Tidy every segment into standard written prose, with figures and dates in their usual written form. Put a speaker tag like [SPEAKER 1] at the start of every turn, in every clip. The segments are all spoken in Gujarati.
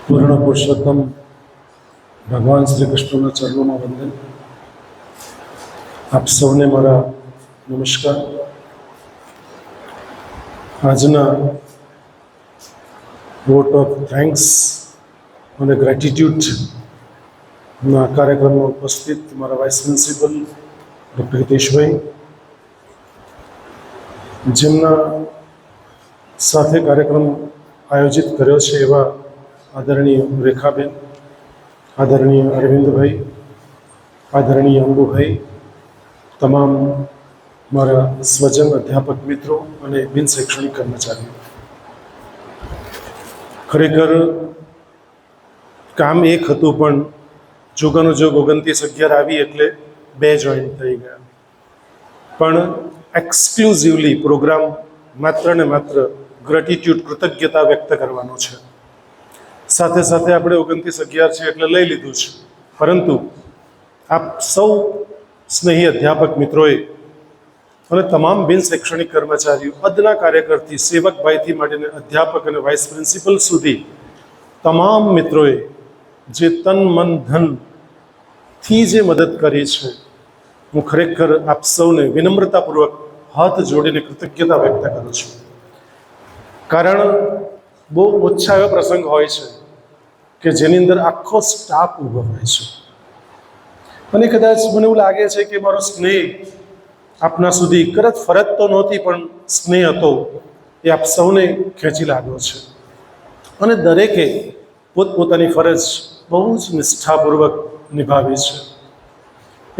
[SPEAKER 1] પૂર્ણ પુરુષોત્તમ ભગવાન શ્રી કૃષ્ણના ચરણોમાં વંદન. આપ સૌને મારા નમસ્કાર. આજના વોટ ઓફ થેન્ક્સ અને ગ્રેટિટ્યૂડના કાર્યક્રમમાં ઉપસ્થિત મારા વાઇસ પ્રિન્સિપલ ડૉક્ટર હિતેશભાઈ, જેમના સાથે કાર્યક્રમ આયોજિત કર્યો છે એવા આદરણીય રેખાબેન, આદરણીય અરવિંદભાઈ, આદરણીય અંબુભાઈ, તમામ મારા સ્વજન અધ્યાપક મિત્રો અને બિન શૈક્ષણિક કર્મચારીઓ. ખરેખર કામ એક હતું, પણ જોગાનો જોગ 29/11 આવી એટલે 2 જોઈન થઈ ગયા. પણ એક્સક્લુઝિવલી પ્રોગ્રામ માત્ર ને માત્ર ગ્રેટિટ્યૂડ, કૃતજ્ઞતા વ્યક્ત કરવાનો છે. સાથે સાથે આપણે 29/11 છે એટલે લઈ લીધું છે, પરંતુ આપ સૌ સ્નેહી અધ્યાપક મિત્રોએ અને તમામ બિન શૈક્ષણિક કર્મચારીઓ, અદના કાર્યકરથી સેવકભાઈથી માંડીને અધ્યાપક અને વાઇસ પ્રિન્સિપલ સુધી તમામ મિત્રોએ જે તન મન ધનથી જે મદદ કરી છે, હું ખરેખર આપ સૌને વિનમ્રતાપૂર્વક હાથ જોડીને કૃતજ્ઞતા વ્યક્ત કરું છું. કારણ બહુ ઓછા એવા પ્રસંગ હોય છે કે જેની અંદર આખો સ્ટાફ ઊભો હોય છે, અને કદાચ મને એવું લાગે છે કે મારો સ્નેહ આપના સુધી કરત ફરજ તો નહોતી, પણ સ્નેહ હતો એ આપ સૌને ખેંચી લાગ્યો છે. અને દરેકે પોતપોતાની ફરજ બહુ જ નિષ્ઠાપૂર્વક નિભાવી છે.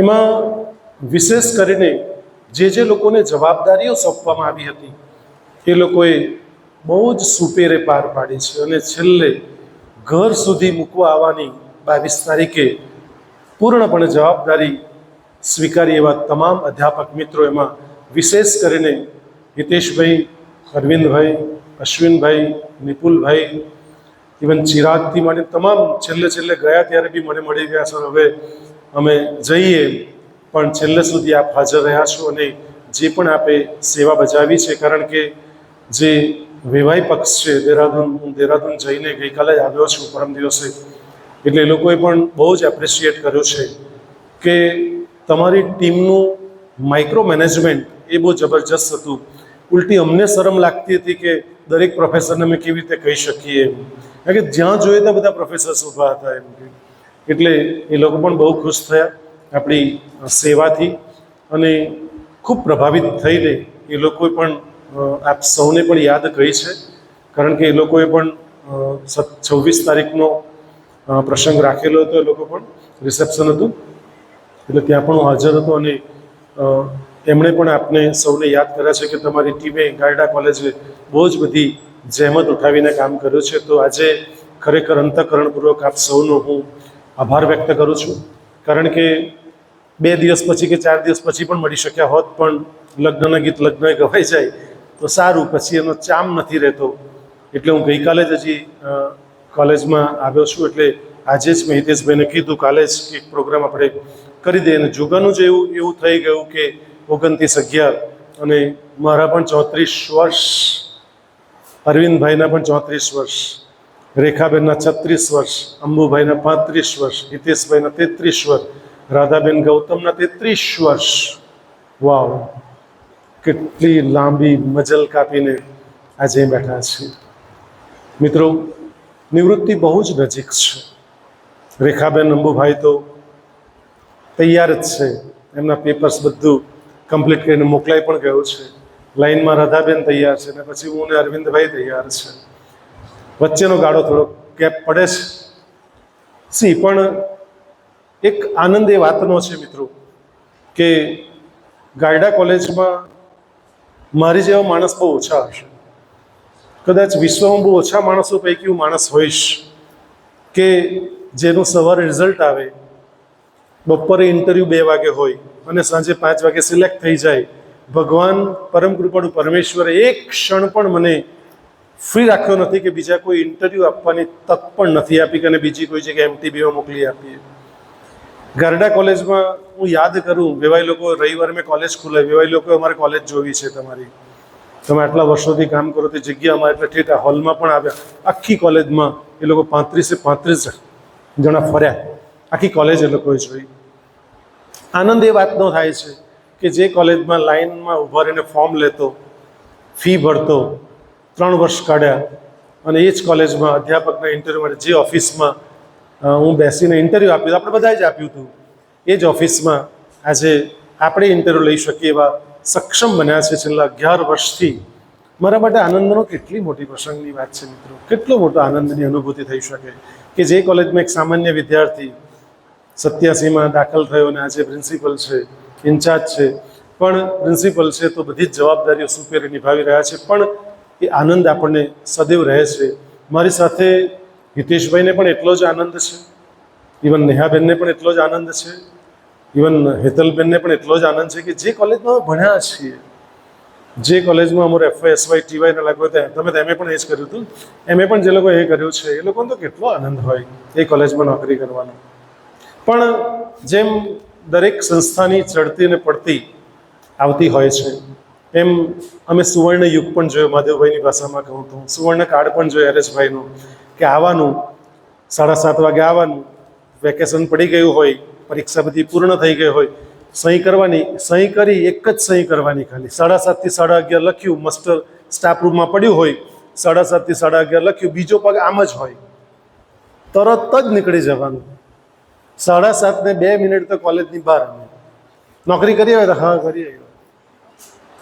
[SPEAKER 1] એમાં વિશેષ કરીને જે લોકોને જવાબદારીઓ સોંપવામાં આવી હતી એ લોકોએ બહુ જ સુપેરે પાર પાડી છે. અને છેલ્લે ઘર સુધી મૂકવા આવવાની 22 તારીખે પૂર્ણપણે જવાબદારી સ્વીકારી એવા તમામ અધ્યાપક મિત્રો, એમાં વિશેષ કરીને હિતેશભાઈ, અરવિંદભાઈ, અશ્વિનભાઈ, નિપુલભાઈ, ઇવન ચિરાગથી માંડીને તમામ છેલ્લે ગયા ત્યારે બી મને મળી ગયા. સર, હવે અમે જઈએ, પણ છેલ્લે સુધી આપ હાજર રહ્યા છો અને જે પણ આપે સેવા બજાવી છે. કારણ કે જે વેવાઈ પક્ષ છે હું દેહરાદૂન જઈને ગઈકાલે જ આવ્યો છું, પરમ દિવસે, એટલે એ લોકોએ પણ બહુ જ એપ્રિશિએટ કર્યું છે કે તમારી ટીમનું માઇક્રો મેનેજમેન્ટ એ બહુ જબરજસ્ત હતું. ઉલટી અમને શરમ લાગતી હતી કે દરેક પ્રોફેસરને અમે કેવી રીતે કહી શકીએ, કારણ કે જ્યાં જોઈએ ત્યાં બધા પ્રોફેસર્સ ઊભા હતા એમ. એટલે એ લોકો પણ બહુ ખુશ થયા આપણી સેવાથી, અને ખૂબ પ્રભાવિત થઈને એ લોકોએ પણ આપ સૌને પણ યાદ કરી છે. કારણ કે એ લોકોએ પણ 26 તારીખનો પ્રસંગ રાખેલો હતો, એ લોકો પણ રિસેપ્શન હતું, એટલે ત્યાં પણ હું હાજર હતો. અને એમણે પણ આપને સૌને યાદ કર્યા છે કે તમારી ટીમે ગાયડા કોલેજે બહુ જ બધી જહેમત ઉઠાવીને કામ કર્યું છે. તો આજે ખરેખર અંતઃકરણપૂર્વક આપ સૌનો હું આભાર વ્યક્ત કરું છું. કારણ કે 2 દિવસ પછી કે 4 દિવસ પછી પણ મળી શક્યા હોત, પણ લગ્નના ગીત લગ્નએ ગવાઈ જાય તો સારું, પછી એનો ચામ નથી રહેતો. એટલે હું ગઈકાલે જ હજી કોલેજમાં આવ્યો છું, એટલે આજે જ મેં હિતેશભાઈને કીધું કાલે જ એક પ્રોગ્રામ આપણે કરી દઈએ. અને જોગાનું જ એવું થઈ ગયું કે 29/11 અને મારા પણ 34 વર્ષ, અરવિંદભાઈના પણ 34 વર્ષ, રેખાબેનના 36 વર્ષ, અંબુભાઈના 35 વર્ષ, હિતેશભાઈના 33 વર્ષ, રાધાબેન ગૌતમના 33 વર્ષ. વાવ, કેટલી લાંબી મજલ કાપીને આજે બેઠા છીએ. મિત્રો, નિવૃત્તિ બહુ જ નજીક છે. રેખાબેન, અંબુભાઈ તો તૈયાર જ છે, એમના પેપર્સ બધું કમ્પ્લીટ કરીને મોકલાઈ પણ ગયું છે. લાઈનમાં રાધાબેન તૈયાર છે, ને પછી હું ને અરવિંદભાઈ તૈયાર છે. વચ્ચેનો ગાળો થોડો ગેપ પડે છે. પણ એક આનંદ એ વાતનો છે મિત્રો કે ગાયડા કોલેજમાં મારી જેવા માણસ બહુ ઓછા હશે. કદાચ વિશ્વમાં બહુ ઓછા માણસો પૈકી હું માણસ હોઈશ કે જેનું સવારે રિઝલ્ટ આવે, બપોરે ઇન્ટરવ્યૂ 2 વાગે હોય અને સાંજે 5 વાગે સિલેક્ટ થઈ જાય. ભગવાન પરમ કૃપાળુ પરમેશ્વરે એક ક્ષણ પણ મને ફ્રી રાખ્યો નથી કે બીજા કોઈ ઇન્ટરવ્યૂ આપવાની તક પણ નથી આપી કે બીજી કોઈ જગ્યાએ MTBમાં મોકલી આપીએ. ગારડા કોલેજમાં હું યાદ કરું, વેવાઈ લોકો રવિવારે મેં કોલેજ ખુલાવી, વેવાઈ લોકો અમારે કોલેજ જોવી છે તમારી. તમે આટલા વર્ષોથી કામ કરો તે જગ્યામાં એટલે ઠેઠા હોલમાં પણ આવ્યા. આખી કોલેજમાં એ લોકો 35 જણા ફર્યા. આખી કોલેજ એ લોકોએ જોઈ. આનંદ એ વાતનો થાય છે કે જે કોલેજમાં લાઇનમાં ઊભા રહીને ફોર્મ લેતો, ફી ભરતો, 3 વર્ષ કાઢ્યા, અને એ જ કોલેજમાં અધ્યાપકના ઇન્ટરવ્યૂ માટે જે ઓફિસમાં હું બેસીને ઇન્ટરવ્યૂ આપ્યું, આપણે બધાએ જ આપ્યું હતું, એ જ ઓફિસમાં આજે આપણે ઇન્ટરવ્યૂ લઈ શકીએ એવા સક્ષમ બન્યા છે છેલ્લા 11 વર્ષથી. મારા માટે આનંદનો કેટલી મોટી પ્રસંગની વાત છે મિત્રો. કેટલો મોટો આનંદની અનુભૂતિ થઈ શકે કે જે કોલેજમાં એક સામાન્ય વિદ્યાર્થી 87માં દાખલ થયો અને આજે પ્રિન્સિપલ છે, ઇન્ચાર્જ છે, પણ પ્રિન્સિપલ છે તો બધી જ જવાબદારીઓ સુપેરે નિભાવી રહ્યા છે. પણ એ આનંદ આપણને સદૈવ રહે છે. મારી સાથે હિતેશભાઈને પણ એટલો જ આનંદ છે, ઇવન નેહાબેનને પણ એટલો જ આનંદ છે, ઇવન હેતલબેનને પણ એટલો જ આનંદ છે કે જે કોલેજમાં ભણ્યા છીએ, જે કોલેજમાં અમારું FY SY TY લાગ્યું હતું, તમે એમએ પણ એ જ કર્યું હતું, એમએ પણ જે લોકો એ કર્યું છે એ લોકોને તો કેટલો આનંદ હોય એ કોલેજમાં નોકરી કરવાનો. પણ જેમ દરેક સંસ્થાની ચડતી અને પડતી આવતી હોય છે, એમ અમે સુવર્ણ યુગ પણ જોયો. મહાદેવભાઈની ભાષામાં કહું તો સુવર્ણ કાળ પણ જોયો હરેશભાઈનું, કે આવવાનું 7:30 વાગે આવવાનું, વેકેશન પડી ગયું હોય, પરીક્ષા બધી પૂર્ણ થઈ ગઈ હોય, સહી કરવાની, સહી કરી એક જ સહી કરવાની, ખાલી 7:30 થી 11:30 લખ્યું, માસ્ટર સ્ટાફ રૂમમાં પડ્યું હોય, 7:30 થી 11:30 લખ્યું, બીજો પગ આમ જ હોય, તરત જ નીકળી જવાનું. 7:30 ને 2 મિનિટ તો કોલેજની બહાર. નોકરી કરી હોય તો હા કરી આવ્યો.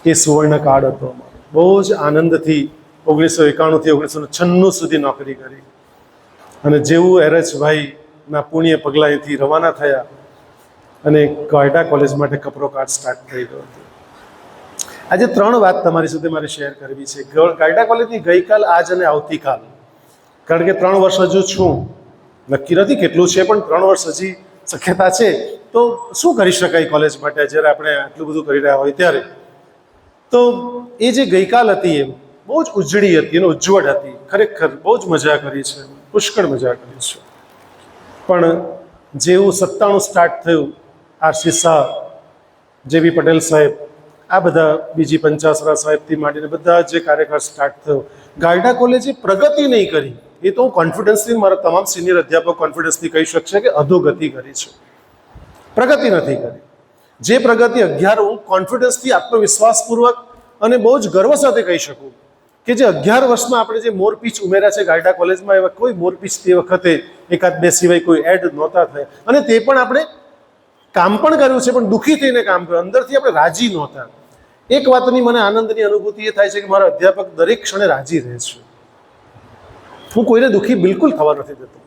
[SPEAKER 1] એ સુવર્ણ કાળ હતો અમારો. બહુ જ આનંદથી 1991 થી 1996 સુધી નોકરી કરી. અને જેવું હરેશભાઈના પુણ્ય પગલાં અહીંથી રવાના થયા અને ગાયટા કોલેજ માટે કપરો કાર્ડ સ્ટાર્ટ થઈ ગયો હતો. આજે 3 વાત તમારી સાથે મારે શેર કરવી છે. ગાયટા કોલેજની ગઈકાલ, આજ અને આવતીકાલ. કારણ કે 3 વર્ષ હજુ છું, નક્કી નથી કેટલું છે, પણ 3 વર્ષ હજી શક્યતા છે. તો શું કરી શકાય કોલેજ માટે જ્યારે આપણે આટલું બધું કરી રહ્યા હોય ત્યારે? તો એ જે ગઈકાલ હતી એ બહુ જ ઉજળી હતી, એનો ઉજ્જવળ હતી. ખરેખર બહુ જ મજા કરી છે, પુષ્કળ મજા કરી છે. પણ જેવું 97 સ્ટાર્ટ થયું, RC શાહ, JB પટેલ સાહેબ, આ બધા બીજી પંચાસરા સાહેબથી માંડીને બધા જે કાર્યકાળ સ્ટાર્ટ થયો, ગાયટા કોલેજે પ્રગતિ નહીં કરી. એ તો હું કોન્ફિડન્સથી, મારા તમામ સિનિયર અધ્યાપક કોન્ફિડન્સથી કહી શકશે કે અધોગતિ કરી છે, પ્રગતિ નથી કરી. જે પ્રગતિ 11, હું કોન્ફિડન્સથી, આત્મવિશ્વાસપૂર્વક અને બહુ જ ગર્વ સાથે કહી શકું કે જે 11 વર્ષમાં આપણે જે મોરપીચ ઉમેર્યા છે ગાયટા કોલેજમાં, એવા કોઈ મોરપીચ તે વખતે 1-2 સિવાય કોઈ એડ નહોતા થયા. અને તે પણ આપણે કામ પણ કર્યું છે, પણ દુઃખી થઈને કામ કર્યું, અંદરથી આપણે રાજી નહોતા. એક વાતની મને આનંદની અનુભૂતિ એ થાય છે કે મારા અધ્યાપક દરેક ક્ષણે રાજી રહે છે. હું કોઈને દુઃખી બિલકુલ થવા નથી દેતો.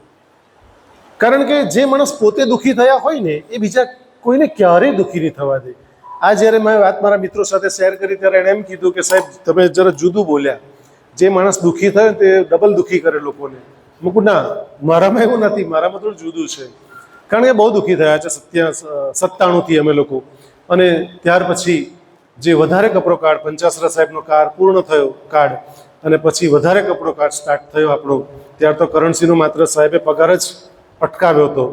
[SPEAKER 1] કારણ કે જે માણસ પોતે દુઃખી થયા હોય ને, એ બીજા કોઈને ક્યારેય દુઃખી નહીં થવા દે. આ જ્યારે મેં વાત મારા મિત્રો સાથે શેર કરી ત્યારે એણે એમ કીધું કે સાહેબ તમે જરા જુદું બોલ્યા, જે માણસ દુઃખી થયો તે ડબલ દુઃખી કરે લોકોને. મૂકું ના, મારામાં એવું નથી, મારામાં થોડું જુદું છે. કારણ કે બહુ દુઃખી થયા છે 97થી અમે લોકો. અને ત્યાર પછી જે વધારે કપરો કાર્ડ, પંચાસરા સાહેબનો કાર્ડ પૂર્ણ થયો કાર્ડ, અને પછી વધારે કપરો કાર્ડ સ્ટાર્ટ થયો આપણો. ત્યાર તો કરણસિંહનો માત્ર સાહેબે પગાર જ અટકાવ્યો હતો,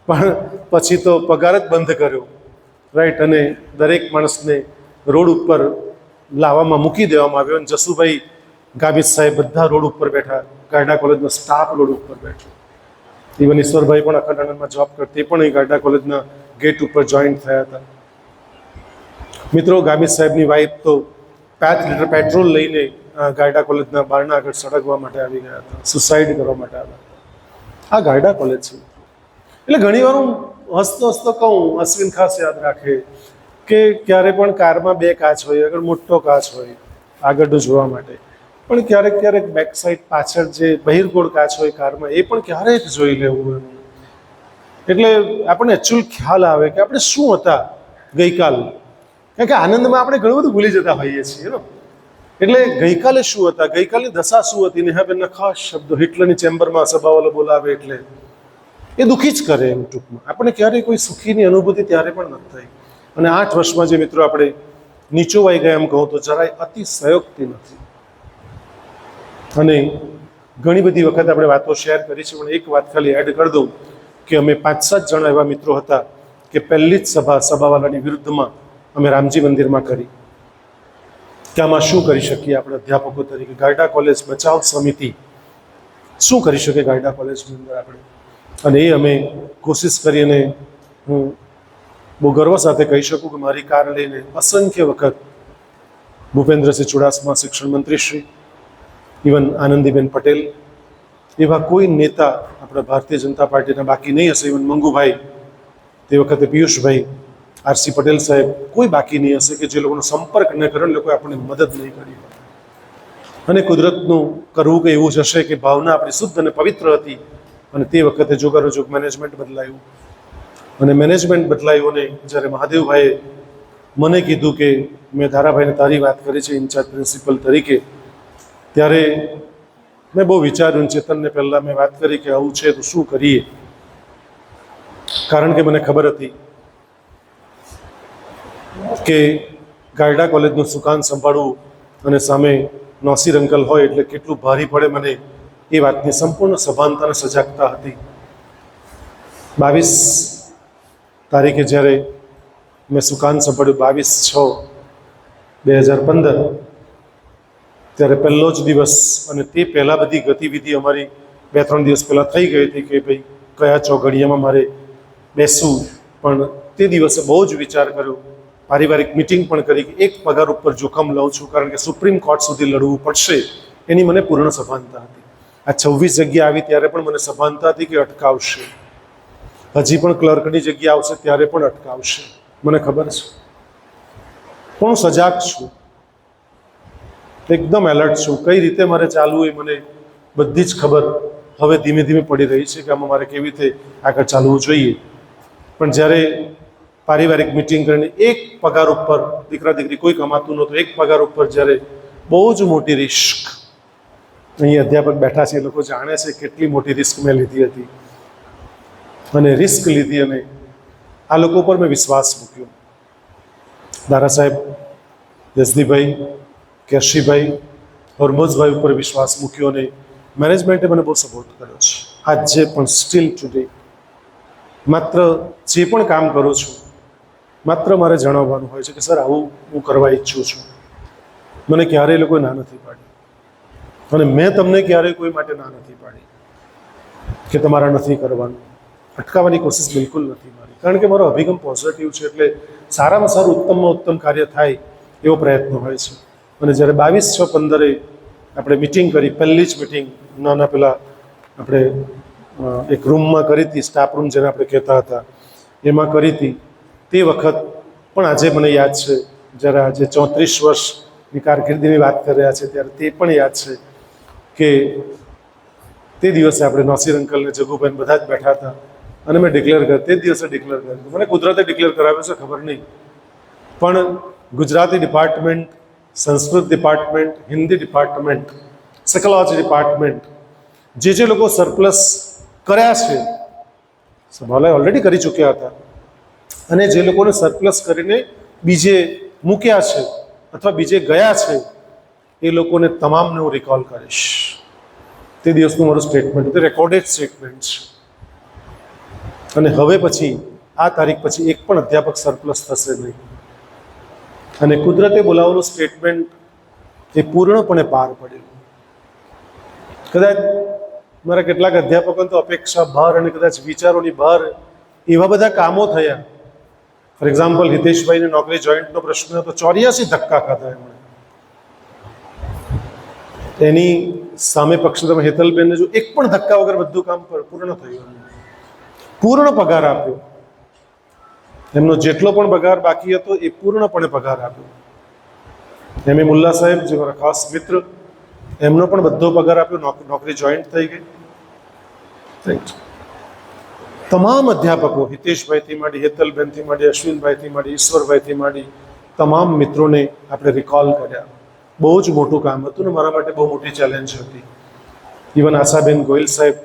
[SPEAKER 1] પણ પછી તો પગાર જ બંધ કર્યો, રાઈટ. અને દરેક માણસને રોડ ઉપર લાવવામાં મૂકી દેવામાં આવ્યો. અને જસુભાઈ ગામિત સાહેબ બધા રોડ ઉપર બેઠા, ગાયટા કોલેજનો સ્ટાફ રોડ ઉપર બેઠો. ઇવન ઈશ્વરભાઈ પણ અખંડાનંદમાં જોબ કરતી, પણ એ ગાયટા કોલેજના ગેટ ઉપર જોઈન્ટ થયા હતા. મિત્રો, ગામિત સાહેબની વાઈફ તો 5 લીટર પેટ્રોલ લઈને ગાયટા કોલેજના બારણા આગળ સળગવા માટે આવી ગયા હતા, સુસાઇડ કરવા માટે આવ્યા હતા. આ ગાયટા કોલેજ છે. એટલે ઘણી વાર હું હસતો કહું, અશ્વિન ખાસ યાદ રાખે કે ક્યારે પણ કારમાં 2 કાચ હોય, આગળ મોટો કાચ હોય આગળનું જોવા માટે, પણ ક્યારેક બેક સાઈડ પાછળ જે બહિર્ગોળ કાચ હોય કારમાં, એ પણ ક્યારેક જોઈ લેવું એનું. એટલે આપણને એકચ્યુઅલ ખ્યાલ આવે કે આપણે શું હતા ગઈકાલ. કારણ કે આનંદમાં આપણે ઘણું બધું ભૂલી જતા હોઈએ છીએ. એટલે ગઈકાલે શું હતા, ગઈકાલની દશા શું હતી. નેહાબેનના ખાસ શબ્દો, હિટલરની ચેમ્બરમાં સભાવાળો બોલાવે એટલે એ દુઃખી જ કરે. એમ ટૂંકમાં આપણે ક્યારેય કોઈ સુખીની અનુભૂતિ ત્યારે પણ નથી થઈ. અને 8 વર્ષમાં જે મિત્રો આપણે નીચોવાઈ ગયા એમ કહું તો જરાય અતિશયોક્તિ નથી. અને ઘણી બધી વખત આપણે વાતો શેર કરી છે, પણ એક વાત ખાલી એડ કરી દઉં કે અમે 5-7 જણા એવા મિત્રો હતા કે પહેલી જ સભાવાળાની વિરુદ્ધમાં અમે રામજી મંદિરમાં કરી. કે આમાં શું કરી શકીએ આપણે અધ્યાપકો તરીકે. ગાયડા કોલેજ બચાવ સમિતિ શું કરી શકે ગાયડા કોલેજની અંદર આપણે, અને એ અમે કોશિશ કરી. અને હું બહુ ગર્વ સાથે કહી શકું કે મારી કાર લઈને અસંખ્ય વખત ભૂપેન્દ્રસિંહ ચુડાસમા શિક્ષણ મંત્રી શ્રી, ઇવન આનંદીબેન પટેલ, એવા કોઈ નેતા આપણા ભારતીય જનતા પાર્ટીના બાકી નહીં હશે. ઇવન મંગુભાઈ, તે વખતે પિયુષભાઈ, આરસી પટેલ સાહેબ, કોઈ બાકી નહીં હશે કે જે લોકોનો સંપર્ક ન કરે, લોકોએ આપણને મદદ નહીં કરી. અને કુદરતનું કરવું કે એવું જ હશે કે ભાવના આપણી શુદ્ધ અને પવિત્ર હતી. અને તે વખતે જોગાનુજોગ મેનેજમેન્ટ બદલાયું, અને મેનેજમેન્ટ બદલાયું. અને જ્યારે મહાદેવભાઈએ મને કીધું કે મેં ધારાભાઈને તારી વાત કરી છે ઇન્ચાર્જ પ્રિન્સિપલ તરીકે, ત્યારે મેં બહુ વિચાર્યું. ચેતનને પહેલાં મેં વાત કરી કે આવું છે તો શું કરીએ, કારણ કે મને ખબર હતી કે ગાયડા કોલેજનું સુકાન સંભાળવું અને સામે નોસીર અંકલ હોય એટલે કેટલું ભારી પડે. મને એ વાતની સંપૂર્ણ સભાનતા અને સજાગતા હતી. 22 તારીખે જ્યારે મેં સુકાન સંભાળ્યું, 22/6/2015, ત્યારે પહેલો જ દિવસ, અને તે પહેલાં બધી ગતિવિધિ અમારી 2-3 દિવસ પહેલાં થઈ ગઈ હતી કે ભાઈ કયા ચોઘડિયામાં મારે બેસવું. પણ તે દિવસે બહુ જ વિચાર કર્યો, પારિવારિક મિટિંગ પણ કરી કે એક પગાર ઉપર જોખમ લઉં છું, કારણ કે સુપ્રીમ કોર્ટ સુધી લડવું પડશે, એની મને પૂર્ણ સભાનતા હતી. આ 26 જગ્યા આવી ત્યારે પણ મને સભાનતા હતી કે અટકાવશે. હજી પણ ક્લર્કની જગ્યા આવશે ત્યારે પણ અટકાવશે, મને ખબર છે. પણ હું સજાગ છું, એકદમ એલર્ટ છું. કઈ રીતે મારે ચાલવું એ મને બધી જ ખબર હવે ધીમે ધીમે પડી રહી છે કે આમાં મારે કેવી રીતે આગળ ચાલવું જોઈએ. પણ જ્યારે પારિવારિક મિટિંગ કરીને એક પગાર ઉપર, દીકરા દીકરી કોઈ કમાતું નહોતું, એક પગાર ઉપર જ્યારે બહુ જ મોટી રિસ્ક, અહીં અધ્યાપક બેઠા છે એ લોકો જાણે છે કેટલી મોટી રિસ્ક મેં લીધી હતી. અને રિસ્ક લીધી અને આ લોકો પર મેં વિશ્વાસ મૂક્યો. દારા સાહેબ, યશદીભાઈ, કેશીભાઈ, હરમોજભાઈ ઉપર વિશ્વાસ મૂક્યો, અને મેનેજમેન્ટે મને બહુ સપોર્ટ કર્યો છે. આજે પણ સ્ટીલ ટુડે માત્ર જે પણ કામ કરું છું, માત્ર મારે જણાવવાનું હોય છે કે સર આવું હું કરવા ઈચ્છું છું. મને ક્યારેય લોકોએ ના નથી પાડી, અને મેં તમને ક્યારેય કોઈ માટે ના નથી પાડી કે તમારા નથી કરવાનું. અટકાવવાની કોશિશ બિલકુલ નથી મારી, કારણ કે મારો અભિગમ પોઝિટિવ છે. એટલે સારામાં સારું, ઉત્તમમાં ઉત્તમ કાર્ય થાય એવો પ્રયત્ન હોય છે. અને જ્યારે 22/6/15 આપણે મિટિંગ કરી, પહેલી જ મિટિંગ નાના પેલા આપણે એક રૂમમાં કરી હતી, સ્ટાફ રૂમ જેને આપણે કહેતા હતા, એમાં કરી હતી. તે વખત પણ આજે મને યાદ છે, જ્યારે આજે 34 વર્ષની કારકિર્દીની વાત કરી રહ્યા છે, ત્યારે તે પણ યાદ છે કે તે દિવસે આપણે નોસીર અંકલને, જગુભાઈ બધા જ બેઠા હતા, અને મેં ડિક્લેર કર્યું. તે દિવસે ડિક્લેર કર્યું. મને કુદરતે ડિક્લેર કરાવ્યો છે ખબર નહીં, પણ Gujarati department, Sanskrit department, Hindi department, psychology department, જે લોકો સરપ્લસ કર્યા છે, સવાલે ઓલરેડી કરી ચૂક્યા હતા, અને જે લોકોને સરપ્લસ કરીને બીજે મૂક્યા છે અથવા બીજે ગયા છે, એ લોકોને તમામને હું રિકોલ કરીશ. તે દિવસનું મારું સ્ટેટમેન્ટ હતું, રેકોર્ડેડ સ્ટેટમેન્ટ છે. અને હવે પછી આ તારીખ પછી એક પણ અધ્યાપક સરપ્લસ થશે નહીં. અને કુદરતે બોલાવેલું સ્ટેટમેન્ટ એ પૂર્ણપણે પાર પડ્યું. કદાચ મારા કેટલાક અધ્યાપકોને તો અપેક્ષા બહાર અને કદાચ વિચારોની બહાર એવા બધા કામો થયા. ફોર એક્ઝામ્પલ, હિતેશભાઈને નોકરી જોઈન્ટનો પ્રશ્ન હતો, 84 ધક્કા ખાધા એમણે. એની સામે પક્ષમાં હેતલબેનને જો એક પણ ધક્કા વગર બધું કામ પૂર્ણ થયું, પૂર્ણ પગાર આપ્યો. એમનો જેટલો પણ પગાર બાકી હતો એ પૂર્ણપણે પગાર આપ્યો. એમ એ મુલ્લા સાહેબ, જે મારા ખાસ મિત્ર, એમનો પણ બધો પગાર આપ્યો, નોકરી જોઈન્ટ થઈ ગઈ. તમામ અધ્યાપકો, હિતેશભાઈથી માંડી, હેતલબેનથી માંડી, અશ્વિનભાઈથી માંડી, ઈશ્વરભાઈથી માંડી, તમામ મિત્રોને આપણે રિકોલ કર્યા. બહુ જ મોટું કામ હતું ને મારા માટે બહુ મોટી ચેલેન્જ હતી. ઇવન આશાબેન ગોયલ સાહેબ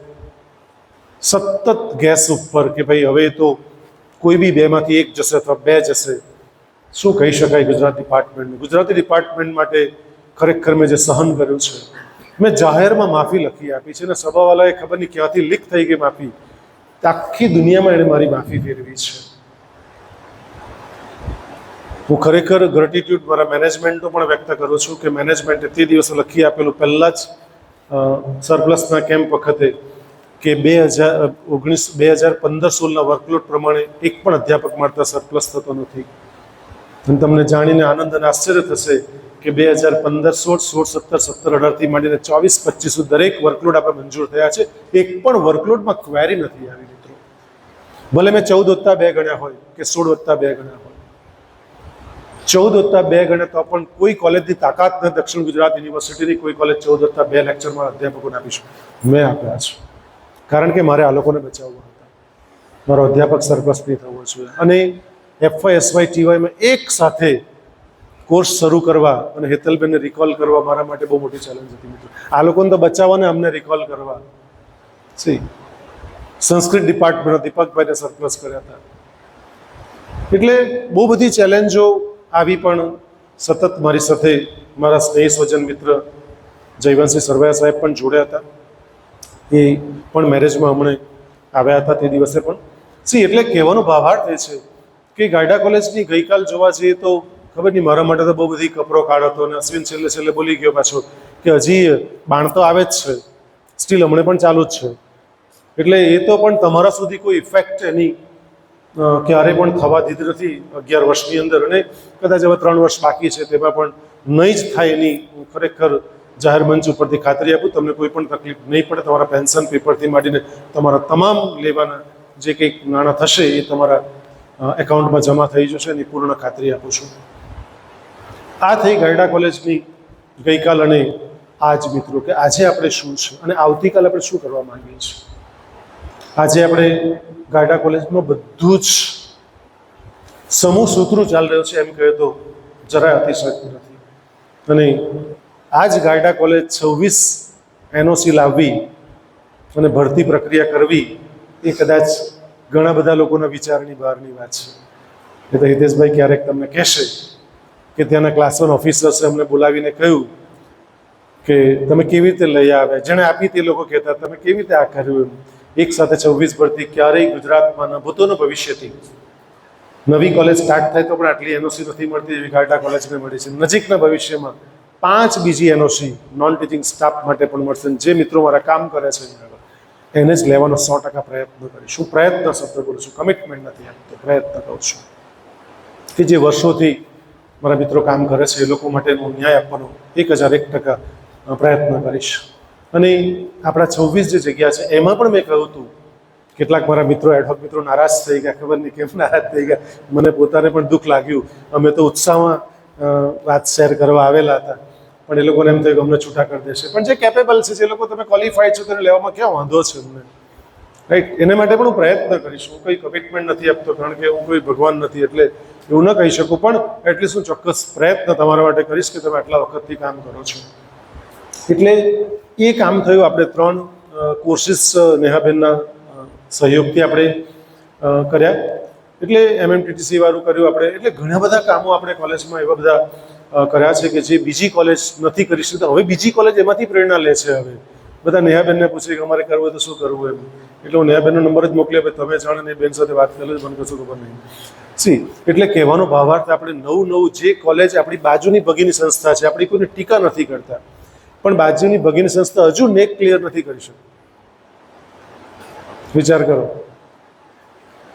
[SPEAKER 1] સતત ગેસ ઉપર કે ભાઈ હવે તો કોઈ બી બેમાંથી એક જશે અથવા બે જશે. શું કહી શકાય ગુજરાત ડિપાર્ટમેન્ટનું? ગુજરાતી ડિપાર્ટમેન્ટ માટે ખરેખર મેં જે સહન કર્યું છે, મેં જાહેરમાં માફી લખી આપી છે, અને સભાવાલાએ ખબર નહીં ક્યાંથી લીક થઈ ગઈ માફી, આખી દુનિયામાં એણે મારી માફી ફેરવી છે. હું ખરેખર ગ્રેટિટ્યુડ મારા મેનેજમેન્ટનો પણ વ્યક્ત કરું છું કે મેનેજમેન્ટે તે દિવસે લખી આપેલું પહેલાં જ સરપ્લસના કેમ્પ વખતે કે 2015-16ના વર્કલોડ પ્રમાણે એક પણ અધ્યાપક મળતા સરપ્લસ થતો નથી. અને તમને જાણીને આનંદ અને આશ્ચર્ય થશે કે 2015-16, 16-17, 17-18થી માંડીને 24-25 દરેક વર્કલોડ આપણે મંજૂર થયા છે. એક પણ વર્કલોડમાં ક્વેરી નથી આવી મિત્રો. ભલે મેં 14 + 2 ગણ્યા હોય કે 16 + 2 ગણ્યા હોય, 14 + 2 ગણે તો પણ કોઈ કોલેજની તાકાત ન દક્ષિણ ગુજરાત યુનિવર્સિટીની કોઈ કોલેજ 14 + 2 લેક્ચરમાં અધ્યાપકોને આપીશું. મેં આપ્યા છે કારણ કે મારે આ લોકોને બચાવવા હતા. મારો અધ્યાપક સરપ્લસ નહીં થવો જોઈએ. અને FY, SY, TYમાં એક સાથે કોર્સ શરૂ કરવા અને હેતલબેનને રિકોલ કરવા મારા માટે બહુ મોટી ચેલેન્જ હતી મિત્રો. આ લોકોને તો બચાવવાને અમને રિકોલ કરવા. સંસ્કૃત ડિપાર્ટમેન્ટ દીપકભાઈને સરપ્લસ કર્યા હતા. એટલે બહુ બધી ચેલેન્જો આવી, પણ સતત મારી સાથે મારા સ્નેહી સ્વજન મિત્ર જયવંતસિંહ સરવૈયા સાહેબ પણ જોડ્યા હતા. એ પણ મેરેજમાં હમણાં આવ્યા હતા તે દિવસે પણ. એટલે કહેવાનો ભાવાર્થ એ છે કે ગાયડા કોલેજની ગઈકાલ જોવા જઈએ તો ખબર નહીં, મારા માટે તો બહુ બધી કપરો કાળ હતો. અને અશ્વિન છેલ્લે બોલી ગયો પાછો કે હજી બાણ તો આવે જ છે, સ્ટીલ હમણાં પણ ચાલુ જ છે. એટલે એ તો પણ તમારા સુધી કોઈ ઇફેક્ટ એની ક્યારે પણ થવા દીધી નથી 11 વર્ષની અંદર. અને કદાચ હવે 3 વર્ષ બાકી છે તેમાં પણ નહીં જ થાય એની હું ખરેખર જાહેર મંચ ઉપરથી ખાતરી આપું. તમને કોઈ પણ તકલીફ નહીં પડે. તમારા પેન્શન પેપરથી માંડીને તમારા તમામ લેવાના જે કંઈક નાણાં થશે એ તમારા એકાઉન્ટમાં જમા થઈ જશે એની પૂર્ણ ખાતરી આપું છું. આ થઈ ગાયડા કોલેજની ગઈકાલ અને આજ મિત્રો, કે આજે આપણે શું છે અને આવતીકાલે આપણે શું કરવા માંગીએ છીએ. આજે આપણે ગાયડા કોલેજમાં બધું જ સમૂહ સૂત્રું ચાલી રહ્યું છે એમ કહે તો જરાય અતિશયોક્તિ નથી. અને આ જ ગાયડા કોલેજ 26 NOC લાવવી અને ભરતી પ્રક્રિયા કરવી એ કદાચ ઘણા બધા લોકોના વિચારની બહારની વાત છે. એ તો હિતેશભાઈ ક્યારેક તમને કહેશે કે ત્યાંના ક્લાસ 1 ઓફિસર્સે અમને બોલાવીને કહ્યું કે તમે કેવી રીતે લઈ આવ્યા, જેણે આપી તે લોકો કહેતા તમે કેવી રીતે આ કર્યું. એક સાથે 26 ભરતી ક્યારેય ગુજરાતમાં ન ભૂતોનો ભવિષ્યથી નવી કોલેજ સ્ટાર્ટ થાય તો પણ આટલી NOC નથી મળતી એવી ગાયડા કોલેજને મળી છે. નજીકના ભવિષ્યમાં 5 બીજી NOC નોન ટીચિંગ સ્ટાફ માટે પણ મળશે. જે મિત્રો મારા કામ કરે છે એને જ લેવાનો 100% પ્રયત્ન કરીશું. પ્રયત્ન શબ્દ કરું છું, કમિટમેન્ટ નથી આપતો, પ્રયત્ન કરું છું કે જે વર્ષોથી મારા મિત્રો કામ કરે છે એ લોકો માટેનો ન્યાય આપવાનો 1001% પ્રયત્ન કરીશ. અને આપણા 26 જે જગ્યા છે એમાં પણ મેં કહ્યું હતું, કેટલાક મારા મિત્રો એડહોક મિત્રો નારાજ થઈ ગયા, ખબર નહીં કેમ નારાજ થઈ ગયા. મને પોતાને પણ દુઃખ લાગ્યું. અમે તો ઉત્સાહમાં વાત શેર કરવા આવેલા હતા, પણ એ લોકોને એમ થયું કે અમને છૂટા કરી દેશે. પણ જે કેપેબલ છે, જે લોકો તમે ક્વોલિફાઈડ છો તેને લેવામાં ક્યાં વાંધો છે અમને, રાઈટ? એના માટે પણ હું પ્રયત્ન કરીશ. હું કોઈ કમિટમેન્ટ નથી આપતો કારણ કે હું કોઈ ભગવાન નથી એટલે એવું ન કહી શકું, પણ એટલીસ્ટ હું ચોક્કસ પ્રયત્ન તમારા માટે કરીશ કે તમે આટલા વખતથી કામ કરો છો. એટલે એ કામ થયું. આપણે 3 કોર્સિસ નેહાબેનના સહયોગથી આપણે કર્યા. એટલે MMTTC વાળું કર્યું આપણે. એટલે ઘણા બધા કામો આપણે કોલેજમાં એવા બધા કર્યા છે કે જે બીજી કોલેજ નથી કરી શકતા. હવે બીજી કોલેજ એમાંથી પ્રેરણા લે છે. હવે બધા નેહાબેનને પૂછે કે અમારે કરવું હોય તો શું કરવું એમ. એટલે હું નેહાબેનનો નંબર જ મોકલી આપે, તમે જાણે ને બેન સાથે વાત કરી લો, મને કશું ખબર નહીં. એટલે કહેવાનો ભાવાર્થ આપણે નવું જે કોલેજ આપણી બાજુની ભગીની સંસ્થા છે, આપણી કોઈને ટીકા નથી કરતા, પણ બાજુની ભગીની સંસ્થા હજુ નેક ક્લિયર નથી કરી શકતી. વિચાર કરો.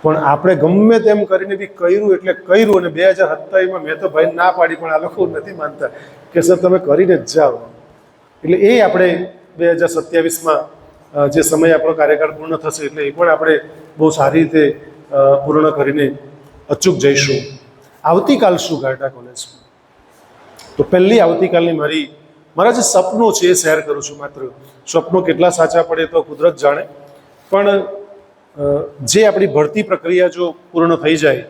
[SPEAKER 1] પણ આપણે ગમે તેમ કરીને બી કર્યું એટલે કર્યું. અને 2027માં મેં તો ભાઈ ના પાડી, પણ આ લોકો નથી માનતા કે સર તમે કરીને જ જાઓ. એટલે એ આપણે 2027માં જે સમય આપણો કાર્યકાળ પૂર્ણ થશે એટલે એ પણ આપણે બહુ સારી રીતે પૂર્ણ કરીને અચૂક જઈશું. આવતીકાલ શું ગાયડા કોલેજ? તો પહેલી આવતીકાલની મારા જે સપનો છે એ શેર કરું છું. માત્ર સ્વપ્નો કેટલા સાચા પડે તો કુદરત જાણે, પણ જે આપણી ભરતી પ્રક્રિયા જો પૂર્ણ થઈ જાય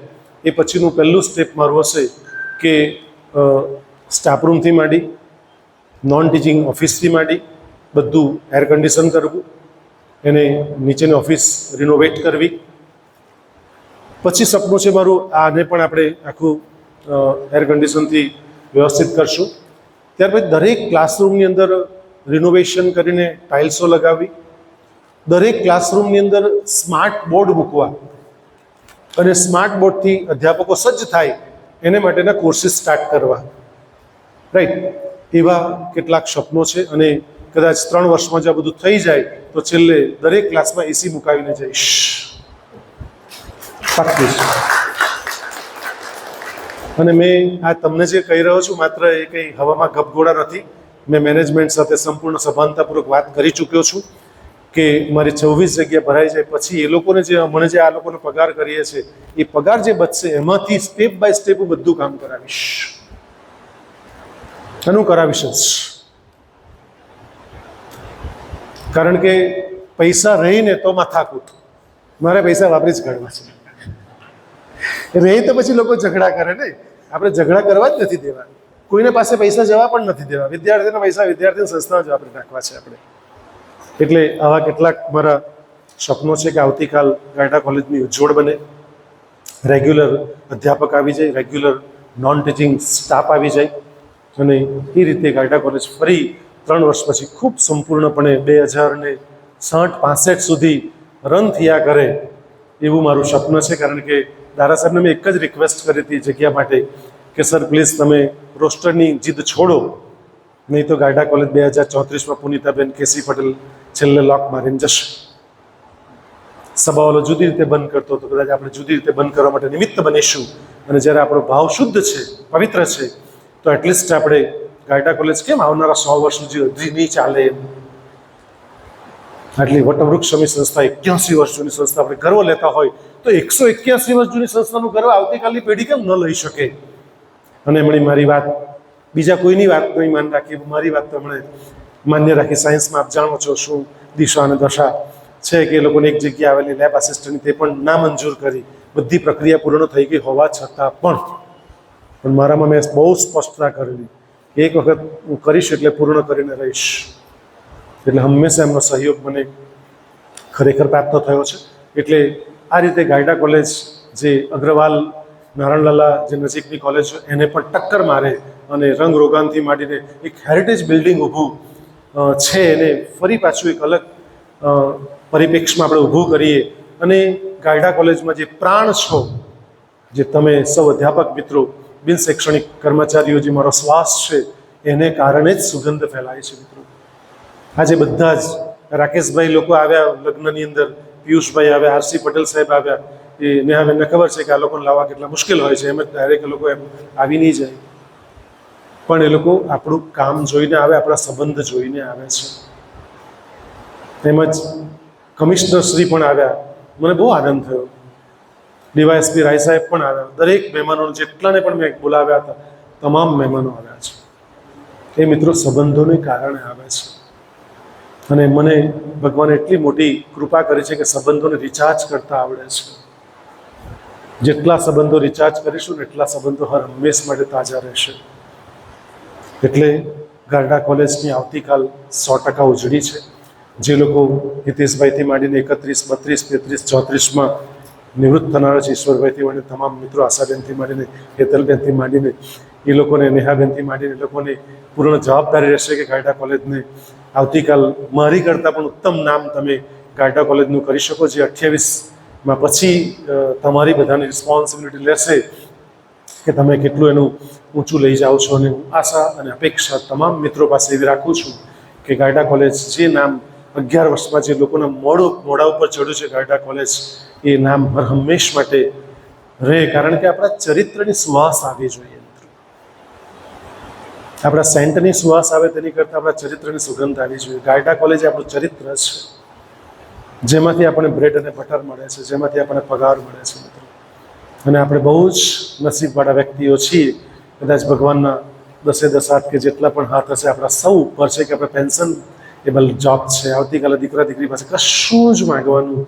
[SPEAKER 1] એ પછીનું પહેલું સ્ટેપ મારું હશે કે સ્ટાફ રૂમથી માંડી, નોન ટીચિંગ ઓફિસથી માંડી બધું એર કન્ડિશન કરવું, એને નીચેની ઓફિસ રિનોવેટ કરવી. પછી સપનું છે મારું આને પણ આપણે આખું એર કન્ડિશનથી વ્યવસ્થિત કરશું. ત્યાર પછી દરેક ક્લાસરૂમની અંદર રિનોવેશન કરીને ટાઇલ્સો લગાવવી, દરેક ક્લાસરૂમની અંદર સ્માર્ટ બોર્ડ મૂકવા અને સ્માર્ટ બોર્ડથી અધ્યાપકો સજ્જ થાય એને માટેના કોર્સીસ સ્ટાર્ટ કરવા, રાઈટ? એવા કેટલાક સપનો છે અને કદાચ 3 વર્ષમાં જો આ બધું થઈ જાય તો છેલ્લે દરેક ક્લાસમાં એસી મુકાવીને જઈશ, પાક્કું. અને મેં આ તમને જે કહી રહ્યો છું માત્ર એ કંઈ હવામાં ગપગોળા નથી. મેં મેનેજમેન્ટ સાથે સંપૂર્ણ સભાનતાપૂર્વક વાત કરી ચૂક્યો છું કે મારી 24 જગ્યા ભરાઈ જાય પછી એ લોકોને જે મને જે આ લોકોને પગાર કરીએ છીએ એ પગાર જે બચશે એમાંથી સ્ટેપ બાય સ્ટેપ હું બધું કામ કરાવીશ, એનું કરાવીશ જ. કારણ કે પૈસા રહીને તો માથાકૂટ, મારે પૈસા વાપરી જ કાઢવા છે. રહી તો પછી લોકો ઝઘડા કરે ને, આપણે ઝઘડા કરવા જ નથી દેવા, કોઈને પાસે પૈસા જવા પણ નથી દેવા. વિદ્યાર્થીના પૈસા વિદ્યાર્થીની સંસ્થામાં જ વાપરી નાખવા છે આપણે. એટલે આવા કેટલાક મારા સપનો છે કે આવતીકાલ ગાયડા કોલેજની ઉજ્જવળ બને, રેગ્યુલર અધ્યાપક આવી જાય, રેગ્યુલર નોન ટીચિંગ સ્ટાફ આવી જાય અને એ રીતે ગાયડા કોલેજ ફરી 3 વર્ષ પછી ખૂબ સંપૂર્ણપણે 2060-65 સુધી રન થયા કરે એવું મારું સપનું છે. કારણ કે દારા સાહેબને મેં એક જ રિક્વેસ્ટ કરી હતી જગ્યા માટે કે સર પ્લીઝ તમે રોસ્ટરની જીદ છોડો, નહીં તો ગાયડા કોલેજ 2034માં પુનિતાબેન કેસી પટેલ છેલ્લે લોક મારીને જશે. સભાવાલો જુદી રીતે બંધ કરતો તો કદાચ આપણે જુદી રીતે બંધ કરવા માટે નિમિત્ત બનીશું. અને જ્યારે આપણો ભાવ શુદ્ધ છે, પવિત્ર છે, તો એટલીસ્ટ આપણે ગાયડા કોલેજ કેમ આવનારા 100 વર્ષ સુધી નહીં ચાલે એમ. આટલી વટવૃક્ષમી સંસ્થા, 81 વર્ષ જૂની સંસ્થા આપણે ગર્વ લેતા હોય તો 181 વર્ષ જૂની સંસ્થાનું ગર્વ આવતીકાલની પેઢી કેમ ન લઈ શકે? અને એમણે મારી વાત બીજા કોઈની વાત નહીં માન રાખી, મારી વાત તેમણે માન્ય રાખી. સાયન્સમાં આપ જાણો છો શું દિશા અને દશા છે કે એ લોકોને એક જગ્યા આવેલી લેબ આસિસ્ટન્ટની તે પણ નામંજૂર કરી. બધી પ્રક્રિયા પૂર્ણ થઈ ગઈ હોવા છતાં પણ મારામાં મેં બહુ સ્પષ્ટતા કરેલી કે એક વખત હું કરીશ એટલે પૂર્ણ કરીને રહીશ. એટલે હંમેશા એમનો સહયોગ મને ખરેખર પ્રાપ્ત થયો છે. એટલે આ રીતે ગાયડા કોલેજ જે અગ્રવાલ નારાયણલાલા જે નજીકની કોલેજ એને પણ ટક્કર મારે અને રંગ રોગાનથી માંડીને એક હેરિટેજ બિલ્ડિંગ ઊભું છે એને ફરી પાછું એક અલગ પરિપ્રેક્ષમાં આપણે ઊભું કરીએ. અને ગાયડા કોલેજમાં જે પ્રાણ છો, જે તમે સૌ અધ્યાપક મિત્રો, બિન શૈક્ષણિક કર્મચારીઓ, જે મારો શ્વાસ છે, એને કારણે જ સુગંધ ફેલાય છે મિત્રો. આજે બધા જ રાકેશભાઈ લોકો આવ્યા લગ્નની અંદર, પિયુષભાઈ આવ્યા, આરસી પટેલ સાહેબ આવ્યા. એ નેહાબેનને ખબર છે કે આ લોકોને લાવવા કેટલા મુશ્કેલ હોય છે, એમ જ ડાયરેક્ટ એ લોકો એમ આવી નહીં જાય. પણ એ લોકો આપણું કામ જોઈને આવે, આપણા સંબંધ જોઈને આવે છે. તેમજ કમિશનર શ્રી પણ આવ્યા, મને બહુ આનંદ થયો. ડીવાયએસપી રાય સાહેબ પણ આવ્યા. દરેક મહેમાનો જેટલાને પણ મેં બોલાવ્યા હતા, તમામ મહેમાનો આવ્યા છે. એ મિત્રો સંબંધોને કારણે આવે છે. અને મને ભગવાને એટલી મોટી કૃપા કરી છે કે સંબંધોને રિચાર્જ કરતા આવડે છે. જેટલા સંબંધો રિચાર્જ કરીશું ને એટલા સંબંધો હર હંમેશ માટે તાજા રહેશે. એટલે ગાયડા કોલેજની આવતીકાલ 100% ઉજળી છે. જે લોકો હિતેશભાઈથી માંડીને 31, 32, 33, 34માં નિવૃત્ત થનારા છે, ઈશ્વરભાઈથી માંડીને તમામ મિત્રો, આશાબેનથી માંડીને, હેતલબેનથી માંડીને, એ લોકોને, નેહાબેનથી માંડીને, એ લોકોને પૂર્ણ જવાબદારી રહેશે કે ગાયડા કોલેજને આવતીકાલ મારી કરતાં પણ ઉત્તમ નામ તમે ગાયડા કોલેજનું કરી શકો. જે 28માં પછી તમારી બધાની રિસ્પોન્સિબિલિટી લેશે કે તમે કેટલું એનું ઊંચું લઈ જાઓ છો. અને હું આશા અને અપેક્ષા તમામ મિત્રો પાસે એવી રાખું છું કે ગાયડા કોલેજ જે નામ 11 વર્ષમાં જે લોકોના મોઢા ઉપર ચડ્યું છે, ગાયડા કોલેજ, એ નામ હર હંમેશ માટે રહે. કારણ કે આપણા ચરિત્રની સુવાસ આવવી જોઈએ. આપણા સેન્ટની સુવાસ આવે તેની કરતાં આપણા ચરિત્રની સુગંધ આવી જોઈએ. ગાયડા કોલેજ આપણું ચરિત્ર છે, જેમાંથી આપણને બ્રેડ અને બટર મળે છે, જેમાંથી આપણને પગાર મળે છે મિત્રો. અને આપણે બહુ જ નસીબવાળા વ્યક્તિઓ છીએ. કદાચ ભગવાનના 10 હાથ કે જેટલા પણ હાથ હશે આપણા સૌ ઉપર છે કે આપણે પેન્શનેબલ જોબ છે. આવતીકાલે દીકરા દીકરી પાસે કશું જ માગવાનું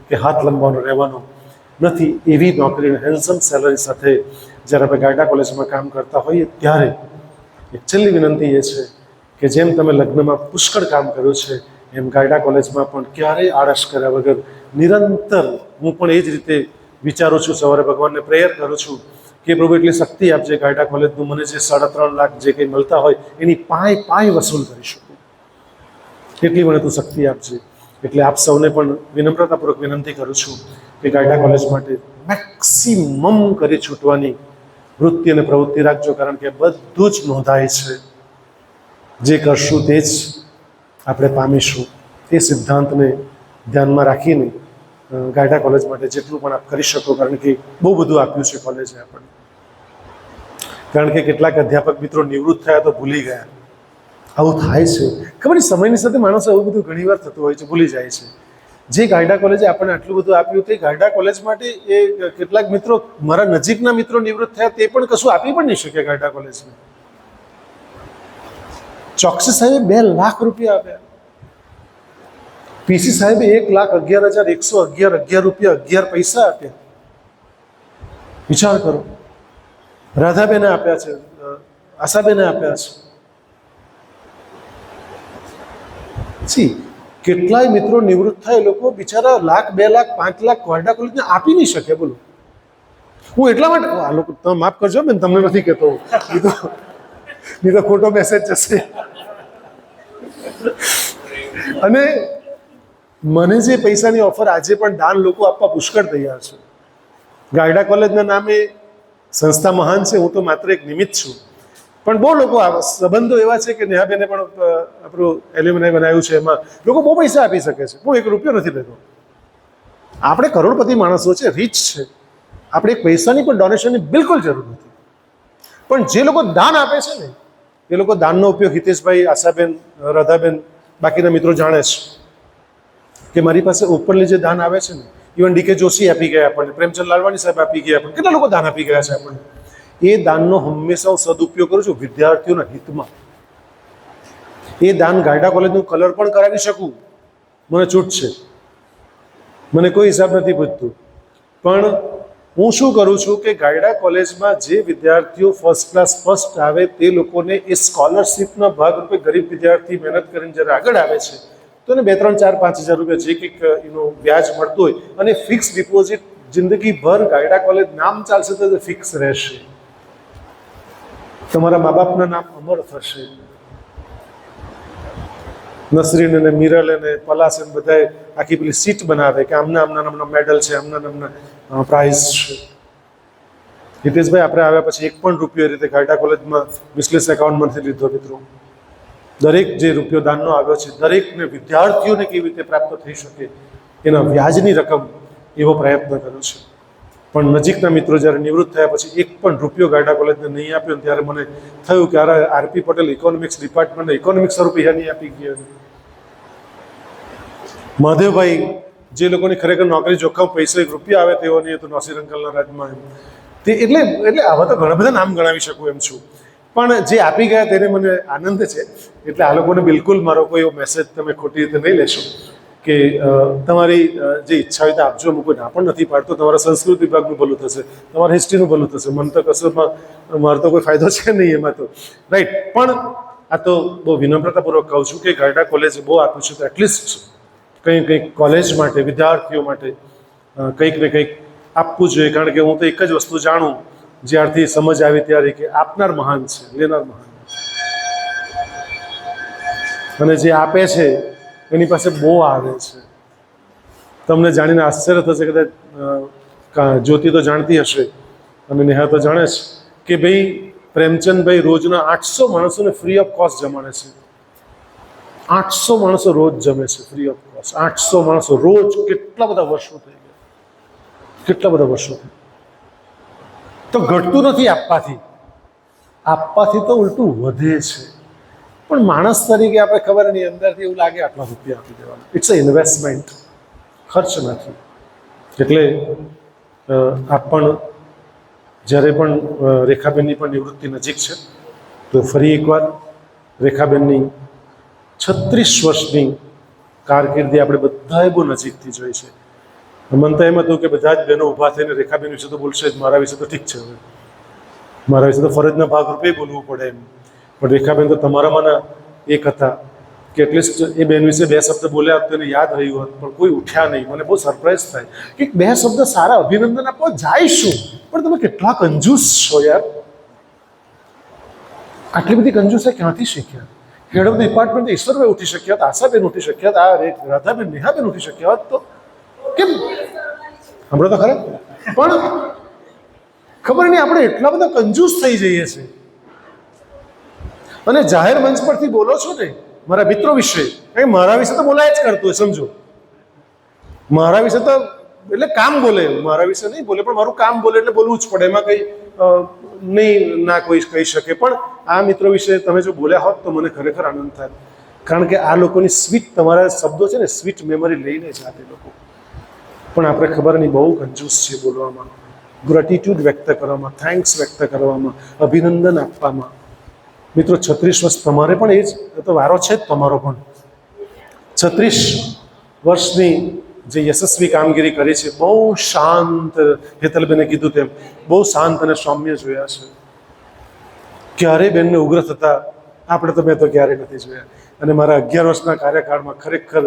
[SPEAKER 1] કે હાથ લંબાવવાનો રહેવાનો નથી. એવી નોકરી, હેન્ડસમ સેલરી સાથે જ્યારે આપણે ગાયડા કોલેજમાં કામ કરતા હોઈએ ત્યારે એક છેલ્લી વિનંતી એ છે કે જેમ તમે લગ્નમાં પુષ્કળ કામ કર્યું છે, એમ ગાયડા કોલેજમાં પણ ક્યારેય આળસ કર્યા વગર નિરંતર, હું પણ એ જ રીતે વિચારું છું, સવારે ભગવાનને પ્રેયર કરું છું કે પ્રભુ એટલી શક્તિ આપજે, ગાયડા કોલેજનું મને જે 3.5 લાખ જે કંઈ મળતા હોય એની પાય વસૂલ કરી શકું, એટલી મને તું શક્તિ આપજે. એટલે આપ સૌને પણ વિનમ્રતાપૂર્વક વિનંતી કરું છું કે ગાયડા કોલેજ માટે મેક્સિમમ કરી છૂટવાની વૃત્તિ અને પ્રવૃત્તિ રાખજો, કારણ કે બધું જ નોંધાય છે. જે કરશું તે જ આપણે પામીશું. એ સિદ્ધાંતને ધ્યાનમાં રાખીને ગાયડા કોલેજ માટે જેટલું પણ આપ કરી શકો, કારણ કે બહુ બધું આપ્યું છે કોલેજે આપણને. કારણ કે કેટલાક અધ્યાપક મિત્રો નિવૃત્ત થયા તો ભૂલી ગયા. આવું થાય છે, ખબર નહીં, સમયની સાથે માણસો એવું બધું ઘણીવાર થતું હોય છે, ભૂલી જાય છે. જે ગાયડા કોલેજે આપણને આટલું બધું આપ્યું તે ગાયડા કોલેજ માટે એ કેટલાક મિત્રો, મારા નજીકના મિત્રો નિવૃત્ત થયા તે પણ કશું આપી પણ નહીં શક્યા ગાયડા કોલેજને. ચોકસી સાહેબે 2 લાખ રૂપિયા આપ્યા, પીસી સાહેબે 1,11,111 રૂપિયા 11 પૈસા આપ્યા. વિચાર કરો. રાધાબેને આપ્યા છે, આશાબેને આપ્યા છે. પછી કેટલાય મિત્રો નિવૃત્ત થાય, લોકો બિચારા 1,00,000, 2 લાખ, 5 લાખ ગાયડા કોલેજને આપી નહીં શકે. બોલો, હું એટલા માટે, આ લોકો તમે માફ કરજો બેન, તમને નથી કહેતો, નહીં તો ખોટો મેસેજ જશે. અને મને જે પૈસાની ઓફર આજે પણ દાન લોકો આપવા પુષ્કળ તૈયાર છે. ગાયડા કોલેજના નામે સંસ્થા મહાન છે, હું તો માત્ર એક નિમિત્ત છું. પણ બહુ લોકો, સંબંધો એવા છે કે નેહાબેને પણ આપણું એલ્યુમિનાય બનાવ્યું છે, એમાં લોકો બહુ પૈસા આપી શકે છે. હું 1 રૂપિયો નથી લેતો. આપણે કરોડપતિ માણસો છે, રીચ છે, આપણે એક પૈસાની પણ ડોનેશનની બિલકુલ જરૂર નથી. પણ જે લોકો દાન આપે છે ને, એ લોકો દાનનો ઉપયોગ, હિતેશભાઈ, આશાબેન, રાધાબેન, બાકીના મિત્રો જાણે છે કે મારી પાસે ઉપરલી જે દાન આવે છે ને, ઇવન ડીકે જોશી આપી ગયા આપણને, પ્રેમચંદ લાલવાણી સાહેબ આપી ગયા આપણને, કેટલા લોકો દાન આપી ગયા છે આપણને. એ દાનનો હંમેશા હું સદુપયોગ કરું છું વિદ્યાર્થીઓના હિતમાં. એ દાન ગાયડા કોલેજનું કલર પણ કરાવી શકું, મને છૂટ છે, મને કોઈ હિસાબ નથી પૂછતું. પણ હું શું કરું છું કે ગાયડા કોલેજમાં જે વિદ્યાર્થીઓ ફર્સ્ટ ક્લાસ ફર્સ્ટ આવે તે લોકોને એ સ્કોલરશીપના ભાગરૂપે ગરીબ વિદ્યાર્થી મહેનત કરીને જ્યારે આગળ આવે છે તો એને 2, 3, 4, 5 હજાર રૂપિયા જે કંઈક એનું વ્યાજ મળતું હોય, અને ફિક્સ ડિપોઝિટ જિંદગીભર ગાયડા કોલેજ નામ ચાલશે તો ફિક્સ રહેશે. તમારા મા બાપના નામ અમર થશે. નસરીન અને મિરલ અને પલાસ અને બધાએ આખી પેલી સીટ બનાવે કે આમના નામના મેડલ છે, આમના નામના પ્રાઇઝ છે. હિતેશભાઈ, આપણે આવ્યા પછી 1 પણ રૂપિયો રીતે ગાયડા કોલેજમાં વિશ્લેષ એકાઉન્ટમાંથી લીધો. મિત્રો, દરેક જે રૂપિયો દાનનો આવ્યો છે, દરેકને વિદ્યાર્થીઓને કેવી રીતે પ્રાપ્ત થઈ શકે એના વ્યાજની રકમ એવો પ્રયત્ન કર્યો છે. પણ નજીકના મિત્રો જ્યારે નિવૃત્ત થયા પછી 1 પણ રૂપિયો ગાયડા કોલેજને નહીં આપ્યો, ત્યારે મને થયું કે આરપી પટેલ ઇકોનોમિક્સ ડિપાર્ટમેન્ટને ઇકોનોમિક્સ રૂપિયા નહીં આપી ગયા. મહાદેવભાઈ, જે લોકોની ખરેખર નોકરી જોખમ, પૈસા 1 રૂપિયા આવે તેઓની તો નોસીર અંકલના રાજમાં તે એટલે આવા તો ઘણા બધા નામ ગણાવી શકું એમ છું. પણ જે આપી ગયા તેને મને આનંદ છે. એટલે આ લોકોને બિલકુલ મારો કોઈ એવો મેસેજ તમે ખોટી રીતે નહીં લેશો કે તમારી જે ઈચ્છા હોય તો આપજો, હું કોઈ ના પણ નથી પાડતો. તમારા સંસ્કૃત વિભાગનું ભલું થશે, તમારા હિસ્ટ્રીનું ભલું થશે, મને તો કશોમાં મારો તો કોઈ ફાયદો છે નહીં એમાં તો, રાઈટ. પણ આ તો બહુ વિનમ્રતાપૂર્વક કહું છું કે ગાયડા કોલેજે બહુ આપ્યું છે, તો એટલીસ્ટ કંઈક કોલેજ માટે, વિદ્યાર્થીઓ માટે કંઈક ને કંઈક આપવું જોઈએ. કારણ કે હું તો એક જ વસ્તુ જાણું જ્યારથી સમજ આવી ત્યારે કે આપનાર મહાન છે, લેનાર મહાન. અને જે આપે છે એની પાસે બહુ આવે છે. તમને જાણીને આશ્ચર્ય થશે, કદાચ જ્યોતિ તો જાણતી હશે અને નેહા તો જાણે છે કે ભાઈ પ્રેમચંદભાઈ રોજના 800 માણસોને ફ્રી ઓફ કોસ્ટ જમાડે છે. 800 માણસો રોજ જમે છે ફ્રી ઓફ કોસ્ટ. 800 માણસો રોજ. કેટલા બધા વર્ષો થઈ ગયા, કેટલા બધા વર્ષો. તો ઘટતું નથી આપવાથી, આપવાથી તો ઉલટું વધે છે. પણ માણસ તરીકે આપણે ખબર નહીં, અંદરથી એવું લાગે આટલા રૂપિયા આપી દેવાના. ઇટ્સ અ ઇન્વેસ્ટમેન્ટ, ખર્ચ નથી. એટલે આપ પણ જ્યારે પણ રેખાબેનની પણ નિવૃત્તિ નજીક છે તો ફરી એકવાર રેખાબેનની 36 વર્ષની કારકિર્દી આપણે બધાએ બહુ નજીકથી જોઈ છે. મને તો એમ હતું કે બધા જ બહેનો ઊભા થઈને રેખાબેન વિશે તો બોલશે જ, મારા વિશે તો ઠીક છે, હવે મારા વિશે તો ફરજના ભાગરૂપે બોલવું પડે એમ. પણ રેખાબેન તો તમારામાંના એક હતા કે એટલીસ્ટ એ બેન વિશે 2 શબ્દ બોલ્યા હોત તો એને યાદ રહ્યું હોત, પણ કોઈ ઉઠ્યા નહીં. મને બહુ સરપ્રાઈઝ થાય કે 2 શબ્દ સારા અભિનંદન આપવા જઈશું, પણ તમે કેટલા કંજૂસ છો યાર. આટલી બધી કંજૂસે ક્યાંથી શીખ્યા? Head of the department Ishwarbhai ઉઠી શક્યા હોત, આશાબેન ઉઠી શક્યા હોત, આ રાધાબેન, નેહાબેન ઉઠી શક્યા હોત તો કેમ? હમણાં તો ખરા. પણ ખબર નહીં આપણે એટલા બધા કંજૂસ થઈ જઈએ છીએ. અને જાહેર મંચ પરથી બોલો છો ને મારા મિત્રો વિશે, કારણ કે મારા વિશે તો બોલાય જ કરતું હોય, સમજો. મારા વિશે તો એટલે કામ બોલે, મારા વિશે નહીં બોલે, પણ મારું કામ બોલે એટલે બોલવું જ પડે. એમાં કંઈ નહીં ના કોઈ કહી શકે. પણ આ મિત્રો વિશે તમે જો બોલ્યા હોત તો મને ખરેખર આનંદ થાય, કારણ કે આ લોકોની સ્વીટ, તમારા શબ્દો છે ને સ્વીટ મેમરી લઈને જ આ લોકો. પણ આપણે ખબર નહીં બહુ કંજૂસ છે બોલવામાં, ગ્રેટિટ્યુડ વ્યક્ત કરવામાં, થેન્ક્સ વ્યક્ત કરવામાં, અભિનંદન આપવામાં. મિત્રો 36 વર્ષ તમારે પણ એ જ તો વારો છે જ તમારો પણ. 36 વર્ષની જે યશસ્વી કામગીરી કરી છે, બહુ શાંત, હેતલબેને કીધું તેમ બહુ શાંત અને સૌમ્ય જોયા છે. ક્યારેય બેનને ઉગ્ર થતા આપણે તો મેં તો ક્યારેય નથી જોયા. અને મારા 11 વર્ષના કાર્યકાળમાં ખરેખર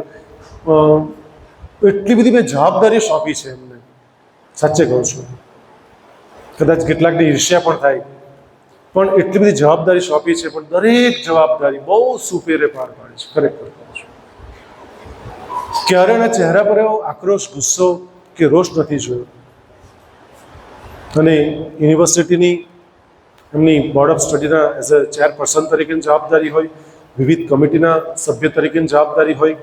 [SPEAKER 1] એટલી બધી મેં જવાબદારી સોંપી છે એમને, સાચે કહું છું. કદાચ કેટલાકની ઈર્ષ્યા પણ થાય, પણ એટલી બધી જવાબદારી સોંપી છે, પણ દરેક જવાબદારી બહુ સુપેરે પાર પાડી છે. ખરેખર કહું છું, ક્યારે એના ચહેરા પર એવો આક્રોશ, ગુસ્સો કે રોષ નથી જોયો. અને યુનિવર્સિટીની એમની બોર્ડ ઓફ સ્ટડીના એઝ અ ચેરપર્સન તરીકેની જવાબદારી હોય, વિવિધ કમિટીના સભ્ય તરીકેની જવાબદારી હોય,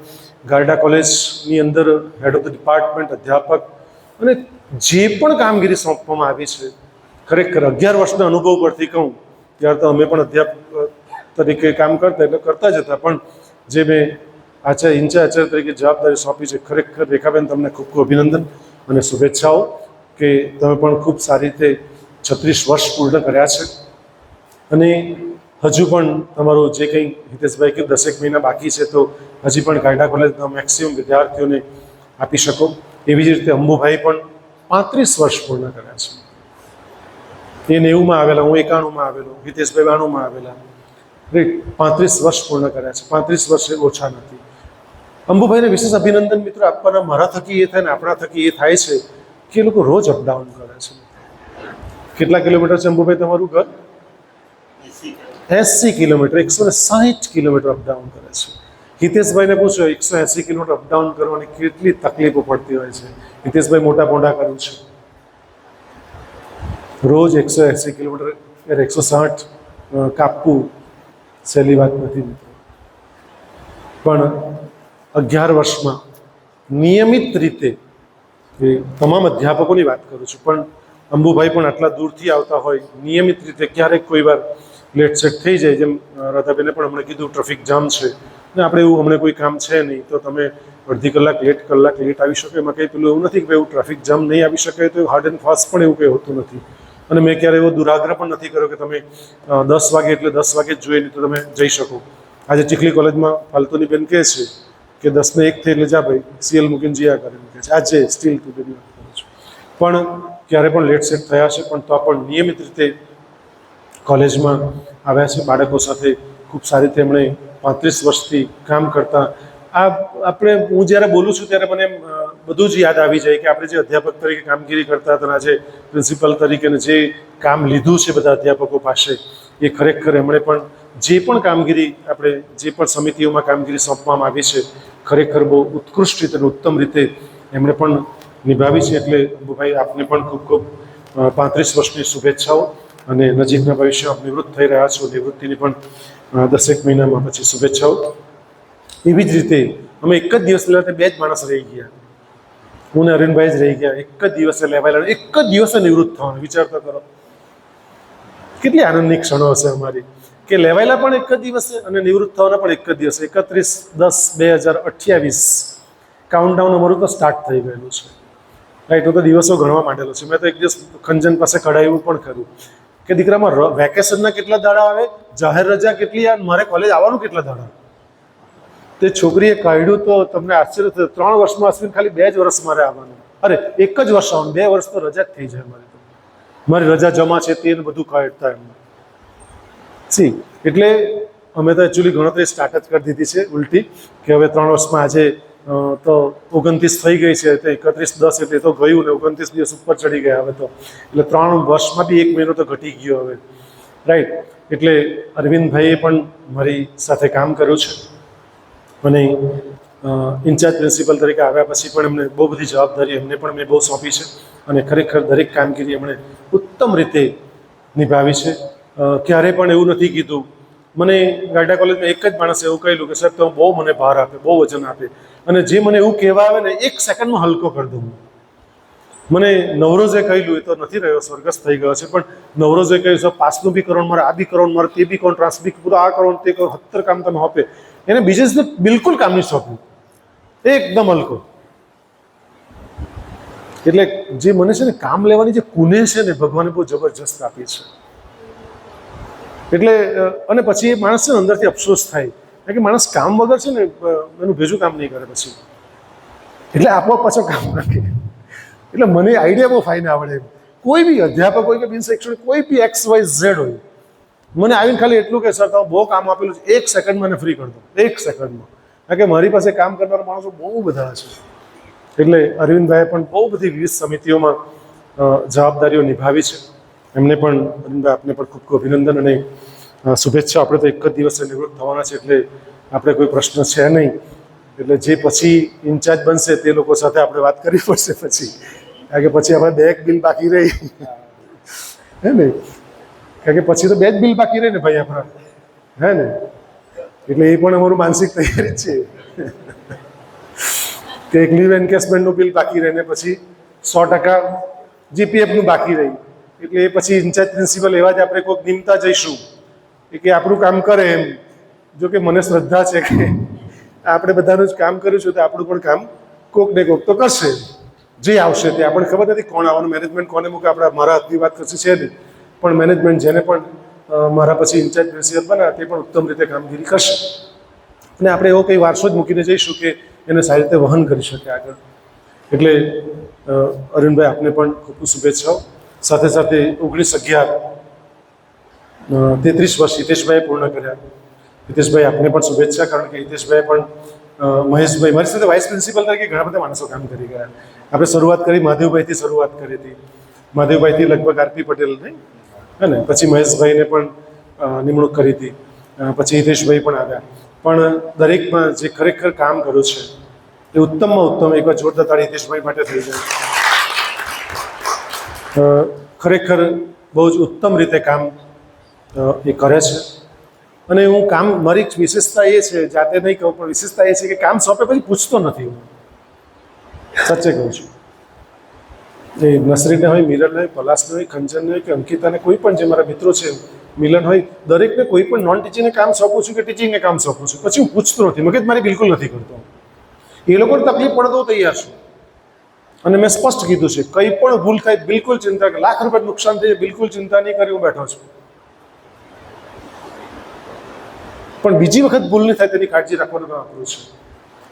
[SPEAKER 1] ગારડા કોલેજની અંદર હેડ ઓફ ધ ડિપાર્ટમેન્ટ, અધ્યાપક, અને જે પણ કામગીરી સોંપવામાં આવી છે, ખરેખર 11 વર્ષના અનુભવ પરથી કહું, ત્યારે તો અમે પણ અધ્યાપક તરીકે કામ કરતા, એટલે કરતા જ હતા, પણ જે મેં આચાર્ય, ઇન્ચાર્જ આચાર્ય તરીકે જવાબદારી સોંપી છે, ખરેખર રેખાબેન તમને ખૂબ ખૂબ અભિનંદન અને શુભેચ્છાઓ કે તમે પણ ખૂબ સારી રીતે 36 વર્ષ પૂર્ણ કર્યા છે. અને હજુ પણ તમારું જે કંઈ હિતેશભાઈ કે 10 મહિના બાકી છે, તો હજી પણ ગાયડા કોલેજના મેક્સિમમ વિદ્યાર્થીઓને આપી શકો. એવી જ રીતે અંબુભાઈ પણ 35 વર્ષ પૂર્ણ કર્યા છે. એ 90માં આવેલા, હું 91માં આવેલો, હિતેશભાઈ 92માં આવેલા. રાઈટ, 35 વર્ષ પૂર્ણ કર્યા છે. 35 વર્ષ ઓછા નથી. અંબુભાઈને વિશેષ અભિનંદન મિત્રો આપવાના મારા થકી એ થાય ને આપણા થકી એ થાય છે કે એ લોકો રોજ અપડાઉન કરે છે. કેટલા કિલોમીટર છે અંબુભાઈ તમારું ઘર? 80 કિલોમીટર, 160 કિલોમીટર અપડાઉન કરે છે. હિતેશભાઈને પૂછો 180 કિલોમીટર અપડાઉન કરવાની કેટલી તકલીફો પડતી હોય છે. હિતેશભાઈ મોટા પોંડા કર્યું છે, રોજ 180 કિલોમીટર, 160 કાપવું સહેલી વાત નથી મિત્રો. પણ 11 વર્ષમાં નિયમિત રીતે, તમામ અધ્યાપકોની વાત કરું છું, પણ અંબુભાઈ પણ આટલા દૂરથી આવતા હોય, નિયમિત રીતે ક્યારેક કોઈ વાર લેટ સેટ થઈ જાય, જેમ રાધાબેને પણ હમણાં કીધું ટ્રાફિક જામ છે ને આપણે એવું હમણાં કોઈ કામ છે નહીં તો તમે અડધી કલાક લેટ આવી શકો. એમાં કંઈ પેલું એવું નથી કે એવું ટ્રાફિક જામ નહીં આવી શકે તો હાર્ડ એન્ડ ફાસ્ટ પણ એવું કંઈ હોતું નથી. અને મેં ક્યારે એવો દુરાગ્રહ પણ નથી કર્યો કે તમે 10 વાગે એટલે 10 વાગે જ જોઈએ નહીં તો તમે જઈ શકો. આજે ચીખલી કોલેજમાં ફાલતુની બેન કહે છે કે 10 ને 1 થઈ એટલે જા ભાઈ સીએલ મૂકીને જીયા કરે કહે છે. આજે સ્ટીલ ટુ બેની વાત કરું છું, પણ ક્યારે પણ લેટ સેટ થયા છે, પણ તો પણ નિયમિત રીતે કોલેજમાં આવ્યા છે. બાળકો સાથે ખૂબ સારી રીતે એમણે 35 વર્ષથી કામ કરતા. આ આપણે, હું જ્યારે બોલું છું ત્યારે મને બધું જ યાદ આવી જાય કે આપણે જે અધ્યાપક તરીકે કામગીરી કરતા હતા, આજે પ્રિન્સિપલ તરીકેને જે કામ લીધું છે બધા અધ્યાપકો પાસે, એ ખરેખર એમણે પણ જે પણ કામગીરી, આપણે જે પણ સમિતિઓમાં કામગીરી સોંપવામાં આવી છે, ખરેખર બહુ ઉત્કૃષ્ટ રીતે અને ઉત્તમ રીતે એમણે પણ નિભાવી છે. એટલે અંબુભાઈ આપને પણ ખૂબ ખૂબ 35 વર્ષની શુભેચ્છાઓ અને નજીકના ભવિષ્યમાં નિવૃત્ત થઈ રહ્યા છો, નિવૃત્તિની પણ 10 મહિનામાં પછી શુભેચ્છાઓ. એવી જ રીતે અમે એક જ દિવસ લેવા 2 જ માણસ રહી ગયા, હું ને અરવિંદભાઈ જ રહી ગયા. એક જ દિવસે લેવાયેલા, એક જ દિવસે નિવૃત્ત થવાનું. વિચાર તો કરો કેટલી આનંદની ક્ષણો હશે અમારી, કે લેવાયેલા પણ એક જ દિવસે અને નિવૃત્ત થવાના પણ એક જ દિવસે. 31/10/2028 કાઉન્ટડાઉન અમારું તો સ્ટાર્ટ થઈ ગયેલું છે. રાઈટ, હું તો દિવસો ગણવા માંડેલો છે. મેં તો એક દિવસ ખંજન પાસે કઢાવ્યું પણ ખરું કે દીકરામાં વેકેશનના કેટલા દાડા આવે, જાહેર રજા કેટલી આવે, મારે કોલેજ આવવાનું કેટલા દાડા. તે છોકરીએ કાઢ્યું તો તમને આશ્ચર્ય થયું. 3 વર્ષમાં અશ્વિન ખાલી 2 જ વર્ષ મારે આવવાનું, અરે 1 જ વર્ષ આવવાનું, 2 વર્ષ તો રજા જ થઈ જાય મારી. તો મારી રજા જમા છે તે બધું કાઢતા એમને એટલે અમે તો એકચ્યુઅલી ગણતરી સ્ટાર્ટ જ કરી દીધી છે ઉલટી, કે હવે 3 વર્ષમાં આજે તો 29 થઈ ગઈ છે, તો 31/10 એટલે તો ગયું ને 29 દિવસ ઉપર ચડી ગયા હવે તો. એટલે 3 વર્ષમાં બી 1 મહિનો તો ઘટી ગયો હવે. રાઈટ, એટલે અરવિંદભાઈએ પણ મારી સાથે કામ કર્યું છે અને ઇન્ચાર્જ પ્રિન્સિપલ તરીકે આવ્યા પછી પણ એમને બહુ બધી જવાબદારી એમને પણ મેં બહુ સોંપી છે અને ખરેખર દરેક કામગીરી એમણે ઉત્તમ રીતે નિભાવી છે. ક્યારેય પણ એવું નથી કીધું. મને ગાયડા કોલેજમાં એક જ માણસે એવું કહેલું કે સાહેબ તમે બહુ મને ભાર આપે, બહુ વજન આપે, અને જે મને એવું કહેવા આવે ને 1 સેકન્ડમાં હલકો કરી દઉં. મને નવરોજે કહેલું, એ તો નથી રહ્યો, સ્વર્ગસ્થ થઈ ગયો છે, પણ નવરોજે કહ્યું સાહેબ પાસનું બી કરવાનું મારે, આ બી કરવાનું મારે, તે બી કરવાનું, ટ્રાન્સબી પૂરું, આ કરવાનું, તે કરો, 70 કામ તમે આપે. એને બિઝનેસને બિલકુલ કામ નહીં સોંપ્યું, એકદમ હલકો. એટલે જે મને છે ને કામ લેવાની જે કુને છે ને ભગવાને બહુ જબરજસ્ત આપી છે. એટલે અને પછી એ માણસ છે ને અંદરથી અફસોસ થાય, કારણ કે માણસ કામ વગર છે ને એનું ભેજું કામ નહીં કરે પછી, એટલે આપોઆપ પાછો કામ રાખે. એટલે મને આઈડિયા બહુ ફાઇન આવડે. કોઈ બી અધ્યાપક હોય કે બિન શૈક્ષણિક કોઈ બી XYZ હોય, મને આવીને ખાલી એટલું કે સર તમે બહુ કામ આપેલું છે, 1 સેકન્ડમાં મને ફ્રી કરી દો, 1 સેકન્ડમાં. કારણ કે મારી પાસે કામ કરનારા માણસો બહુ બધા છે. એટલે અરવિંદભાઈએ પણ બહુ બધી વિવિધ સમિતિઓમાં જવાબદારીઓ નિભાવી છે. એમને પણ અરવિંદભાઈ આપને પણ ખૂબ ખૂબ અભિનંદન અને શુભેચ્છા. આપણે તો એક જ દિવસે નિવૃત્ત થવાના છે એટલે આપણે કોઈ પ્રશ્ન છે નહીં. એટલે જે પછી ઇન્ચાર્જ બનશે તે લોકો સાથે આપણે વાત કરવી પડશે પછી, કારણ કે પછી આપણે 2 બિલ બાકી રહી, હે ને? કારણ કે પછી તો 2 જ બિલ બાકી રહે ને ભાઈ આપણા, હે ને? એટલે એ પણ અમારું માનસિક તૈયારી છે કે એક લીવ એન્કેશમેન્ટનું બિલ બાકી રહે ને પછી 100% GPFનું બાકી રહી. એટલે એ પછી ઇન્ચાર્જ પ્રિન્સિપલ એવા જ આપણે કોઈક નિમતા જઈશું કે આપણું કામ કરે એમ. જો કે મને શ્રદ્ધા છે કે આપણે બધાનું જ કામ કર્યું છે તો આપણું પણ કામ કોક ને કોક તો કરશે, જે આવશે તે. આપણને ખબર નથી કોણ આવવાનું, મેનેજમેન્ટ કોને મૂકે, આપણે મારા હાથની વાત કરશે છે નહીં, પણ મેનેજમેન્ટ જેને પણ મારા પછી ઇન્ચાર્જ પ્રિન્સિપલ બન્યા તે પણ ઉત્તમ રીતે કામગીરી કરશે. અને આપણે એવો કંઈ વારસો જ મૂકીને જઈશું કે એને સારી રીતે વહન કરી શકે આગળ. એટલે અરવિંદભાઈ આપને પણ ખૂબ ખૂબ શુભેચ્છાઓ. સાથે સાથે 19-11-33 વર્ષ હિતેશભાઈએ પૂર્ણ કર્યા. હિતેશભાઈ આપને પણ શુભેચ્છા, કારણ કે હિતેશભાઈ પણ મહેશભાઈ મારી સાથે વાઇસ પ્રિન્સિપલ તરીકે ઘણા બધા માણસો કામ કરી ગયા. આપણે શરૂઆત કરી મહાદેવભાઈથી શરૂઆત કરી હતી, મહાદેવભાઈથી લગભગ આરપી પટેલ નહીં, હે ને? પછી મહેશભાઈને પણ નિમણૂક કરી હતી, પછી હિતેશભાઈ પણ આવ્યા. પણ દરેકમાં જે ખરેખર કામ કર્યું છે એ ઉત્તમમાં ઉત્તમ. એકવાર જોરદાર તાળી હિતેશભાઈ માટે થઈ જાય. ખરેખર બહુ જ ઉત્તમ રીતે કામ એ કરે છે. અને હું કામ, મારી વિશેષતા એ છે, જાતે નહીં કહું પણ વિશેષતા એ છે કે કામ સોંપે પછી પૂછતો નથી હું, સાચે કહું છું. એ નસરીને હોય, મિલન હોય, પલાસને હોય, ખંજનને હોય કે અંકિતાને, કોઈ પણ જે મારા મિત્રો છે, મિલન હોય, દરેકને કોઈ પણ નોન ટીચિંગને કામ સોંપું છું કે ટીચિંગને કામ સોંપું છું, પછી હું પૂછતો નથી, મગજ મારી બિલકુલ નથી કરતો. એ લોકોને તકલીફ પડે તો તૈયાર છું. અને મેં સ્પષ્ટ કીધું છે, કંઈ પણ ભૂલ થાય બિલકુલ ચિંતા, કે લાખ રૂપિયા નુકસાન થઈ બિલકુલ ચિંતા નહીં કરી, હું બેઠો છું. પણ બીજી વખત ભૂલ નહીં થાય તેની કાળજી રાખવાનું કામ આપણું છે.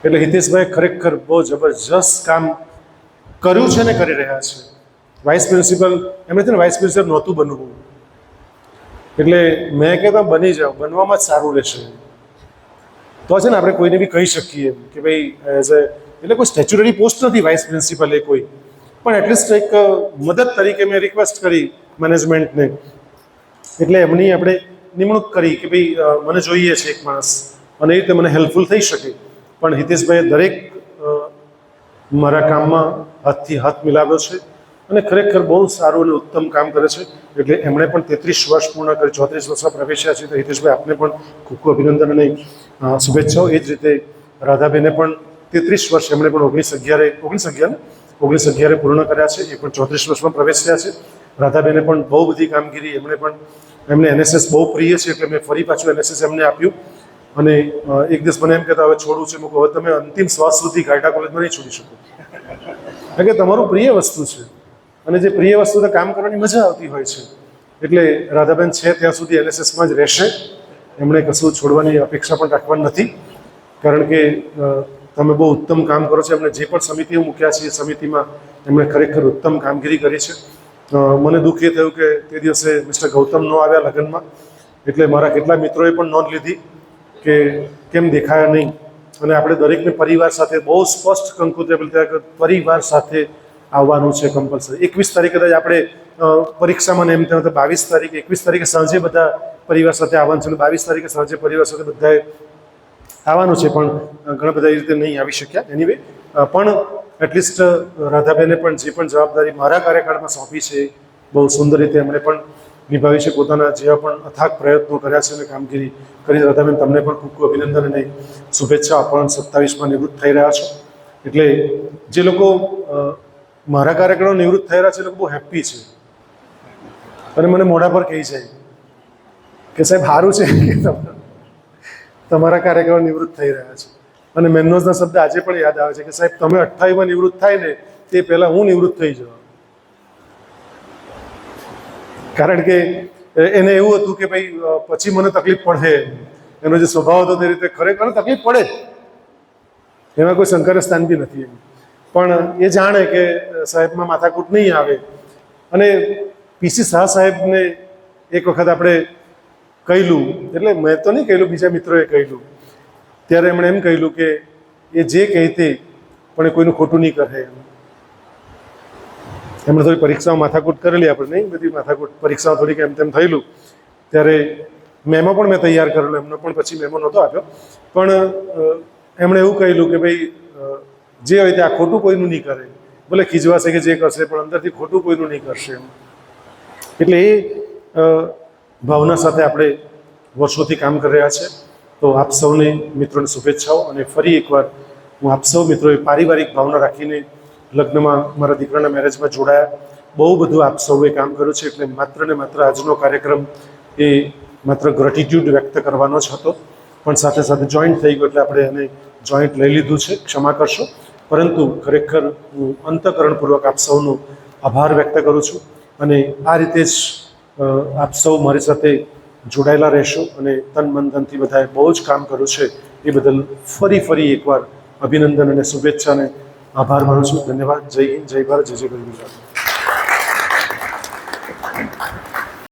[SPEAKER 1] એટલે હિતેશભાઈ ખરેખર બહુ જબરજસ્ત કામ કર્યું છે ને કરી રહ્યા છે. વાઇસ પ્રિન્સિપલ, એમણે છે ને વાઇસ પ્રિન્સિપલ નહોતું બનવું, એટલે મેં કહેતા બની જાઓ, બનવામાં જ સારું રહેશે. તો છે ને આપણે કોઈને બી કહી શકીએ કે ભાઈ એઝ એ, એટલે કોઈ સ્ટેચ્યુટરી પોસ્ટ નથી વાઇસ પ્રિન્સિપલ એ કોઈ, પણ એટલીસ્ટ એક મદદ તરીકે મેં રિક્વેસ્ટ કરી મેનેજમેન્ટને, એટલે એમની આપણે નિમણૂક કરી કે ભાઈ મને જોઈએ છે એક માણસ અને એ રીતે મને હેલ્પફુલ થઈ શકે. પણ હિતેશભાઈએ દરેક મારા કામમાં હાથથી હાથ મિલાવ્યો છે અને ખરેખર બહુ સારું અને ઉત્તમ કામ કરે છે. એટલે એમણે પણ 33 વર્ષ પૂર્ણ કરી, 34 વર્ષમાં પ્રવેશ્યા છે. તો હિતેશભાઈ આપને પણ ખૂબ ખૂબ અભિનંદન અને શુભેચ્છાઓ. એ જ રીતે રાધાબેને પણ 33 વર્ષ, એમણે પણ 19-11 પૂર્ણ કર્યા છે. એ પણ 34 વર્ષમાં પ્રવેશ્યા છે. રાધાબેને પણ બહુ બધી કામગીરી, એમને NSS બહુ પ્રિય છે એટલે મેં ફરી પાછું NSS એમને આપ્યું. અને એક દિવસ મને એમ કહેતા હવે છોડવું છે, મૂકો, હવે તમે અંતિમ શ્વાસ સુધી ગાયડા કોલેજમાં નહીં છોડી શકો, કારણ કે તમારું પ્રિય વસ્તુ છે અને જે પ્રિય વસ્તુ તો કામ કરવાની મજા આવતી હોય છે. એટલે રાધાબેન છે ત્યાં સુધી NSSમાં જ રહેશે. એમણે કશું છોડવાની અપેક્ષા પણ રાખવાની નથી, કારણ કે તમે બહુ ઉત્તમ કામ કરો છો. એમણે જે પણ સમિતિઓ મૂક્યા છે એ સમિતિમાં એમણે ખરેખર ઉત્તમ કામગીરી કરી છે. મને દુઃખ એ થયું કે તે દિવસે મિસ્ટર ગૌતમ ન આવ્યા લગ્નમાં, એટલે મારા કેટલા મિત્રોએ પણ નોંધ લીધી કે કેમ દેખાયા નહીં. અને આપણે દરેકને પરિવાર સાથે બહુ સ્પષ્ટ કંકોત્રી થયા કે પરિવાર સાથે આવવાનું છે કમ્પલસરી. 21 તારીખે કદાચ આપણે પરીક્ષામાં એમ થયું તો 22 તારીખે, 21 તારીખે સાંજે બધા પરિવાર સાથે આવવાનું છે અને 22 તારીખે સાંજે પરિવાર સાથે બધાએ આવવાનું છે, પણ ઘણા બધા એ રીતે નહીં આવી શક્યા. એનીવે પણ એટલીસ્ટ રાધાબેને પણ જે પણ જવાબદારી મારા કાર્યકાળમાં સોંપી છે બહુ સુંદર રીતે એમણે પણ નિભાવી છે. પોતાના જેવા પણ અથાગ પ્રયત્નો કર્યા છે અને કામગીરી કરી. રાધાબેન, તમને પણ ખૂબ ખૂબ અભિનંદન અને શુભેચ્છા. પણ 27માં નિવૃત્ત થઈ રહ્યા છો, એટલે જે લોકો મારા કાર્યક્રમો નિવૃત્ત થઈ રહ્યા છે એ લોકો બહુ હેપી છે અને મને મોઢા પર કહી જાય કે સાહેબ સારું છે કે તમારા કાર્યક્રમો નિવૃત્ત થઈ રહ્યા છે. અને મેમનોઝના શબ્દ આજે પણ યાદ આવે છે કે સાહેબ તમે 28માં નિવૃત્ત થાય ને તે પહેલાં હું નિવૃત્ત થઈ જાઉં. કારણ કે એને એવું હતું કે ભાઈ પછી મને તકલીફ પડે. એનો જે સ્વભાવ હતો તે રીતે ખરેખર તકલીફ પડે જ, એમાં કોઈ શંકાને સ્થાન બી નથી એમ. પણ એ જાણે કે સાહેબમાં માથાકૂટ નહીં આવે. અને પીસી શાહ સાહેબને એક વખત આપણે કહેલું, એટલે મેં તો નહીં કહેલું, બીજા મિત્રોએ કહેલું, ત્યારે એમણે એમ કહેલું કે એ જે કહેતે પણ એ કોઈનું ખોટું નહીં કરે. એમણે થોડી પરીક્ષાઓ માથાકૂટ કરેલી, આપણે નહીં બધી માથાકૂટ પરીક્ષાઓ થોડીક એમ તેમ થયેલું. ત્યારે મેમો પણ મેં તૈયાર કરેલો, એમનો પણ પછી મેમો નહોતો આપ્યો. પણ એમણે એવું કહેલું કે ભાઈ જે હોય તે આ ખોટું કોઈનું નહીં કરે, ભલે ખીજવાશે કે જે કરશે પણ અંદરથી ખોટું કોઈનું નહીં કરશે એમ. એટલે એ ભાવના સાથે આપણે વર્ષોથી કામ કરી રહ્યા છે. તો આપ સૌને મિત્રોને શુભેચ્છાઓ. અને ફરી એકવાર હું આપ સૌ મિત્રોએ પારિવારિક ભાવના રાખીને લગ્નમાં મારા દીકરાના મેરેજમાં જોડાયા. બહુ બધું આપ સૌએ કામ કર્યું છે. એટલે માત્ર ને માત્ર આજનો કાર્યક્રમ એ માત્ર ગ્રેટિટ્યૂડ વ્યક્ત કરવાનો જ હતો, પણ સાથે સાથે જોઈન્ટ થઈ ગયો એટલે આપણે એને જોઈન્ટ લઈ લીધું છે, ક્ષમા કરશો. પરંતુ ખરેખર હું અંતઃકરણપૂર્વક આપ સૌનો આભાર વ્યક્ત કરું છું. અને આ રીતે જ આપ સૌ મારી સાથે જોડાયેલા રહેશો. અને તન મન ધનથી બધાએ બહુ જ કામ કર્યું છે, એ બદલ ફરી એકવાર અભિનંદન અને શુભેચ્છા અને આભાર માનું છું. ધન્યવાદ. જય હિન્દ, જય ભારત, જય જય ગરવી ગુજરાત.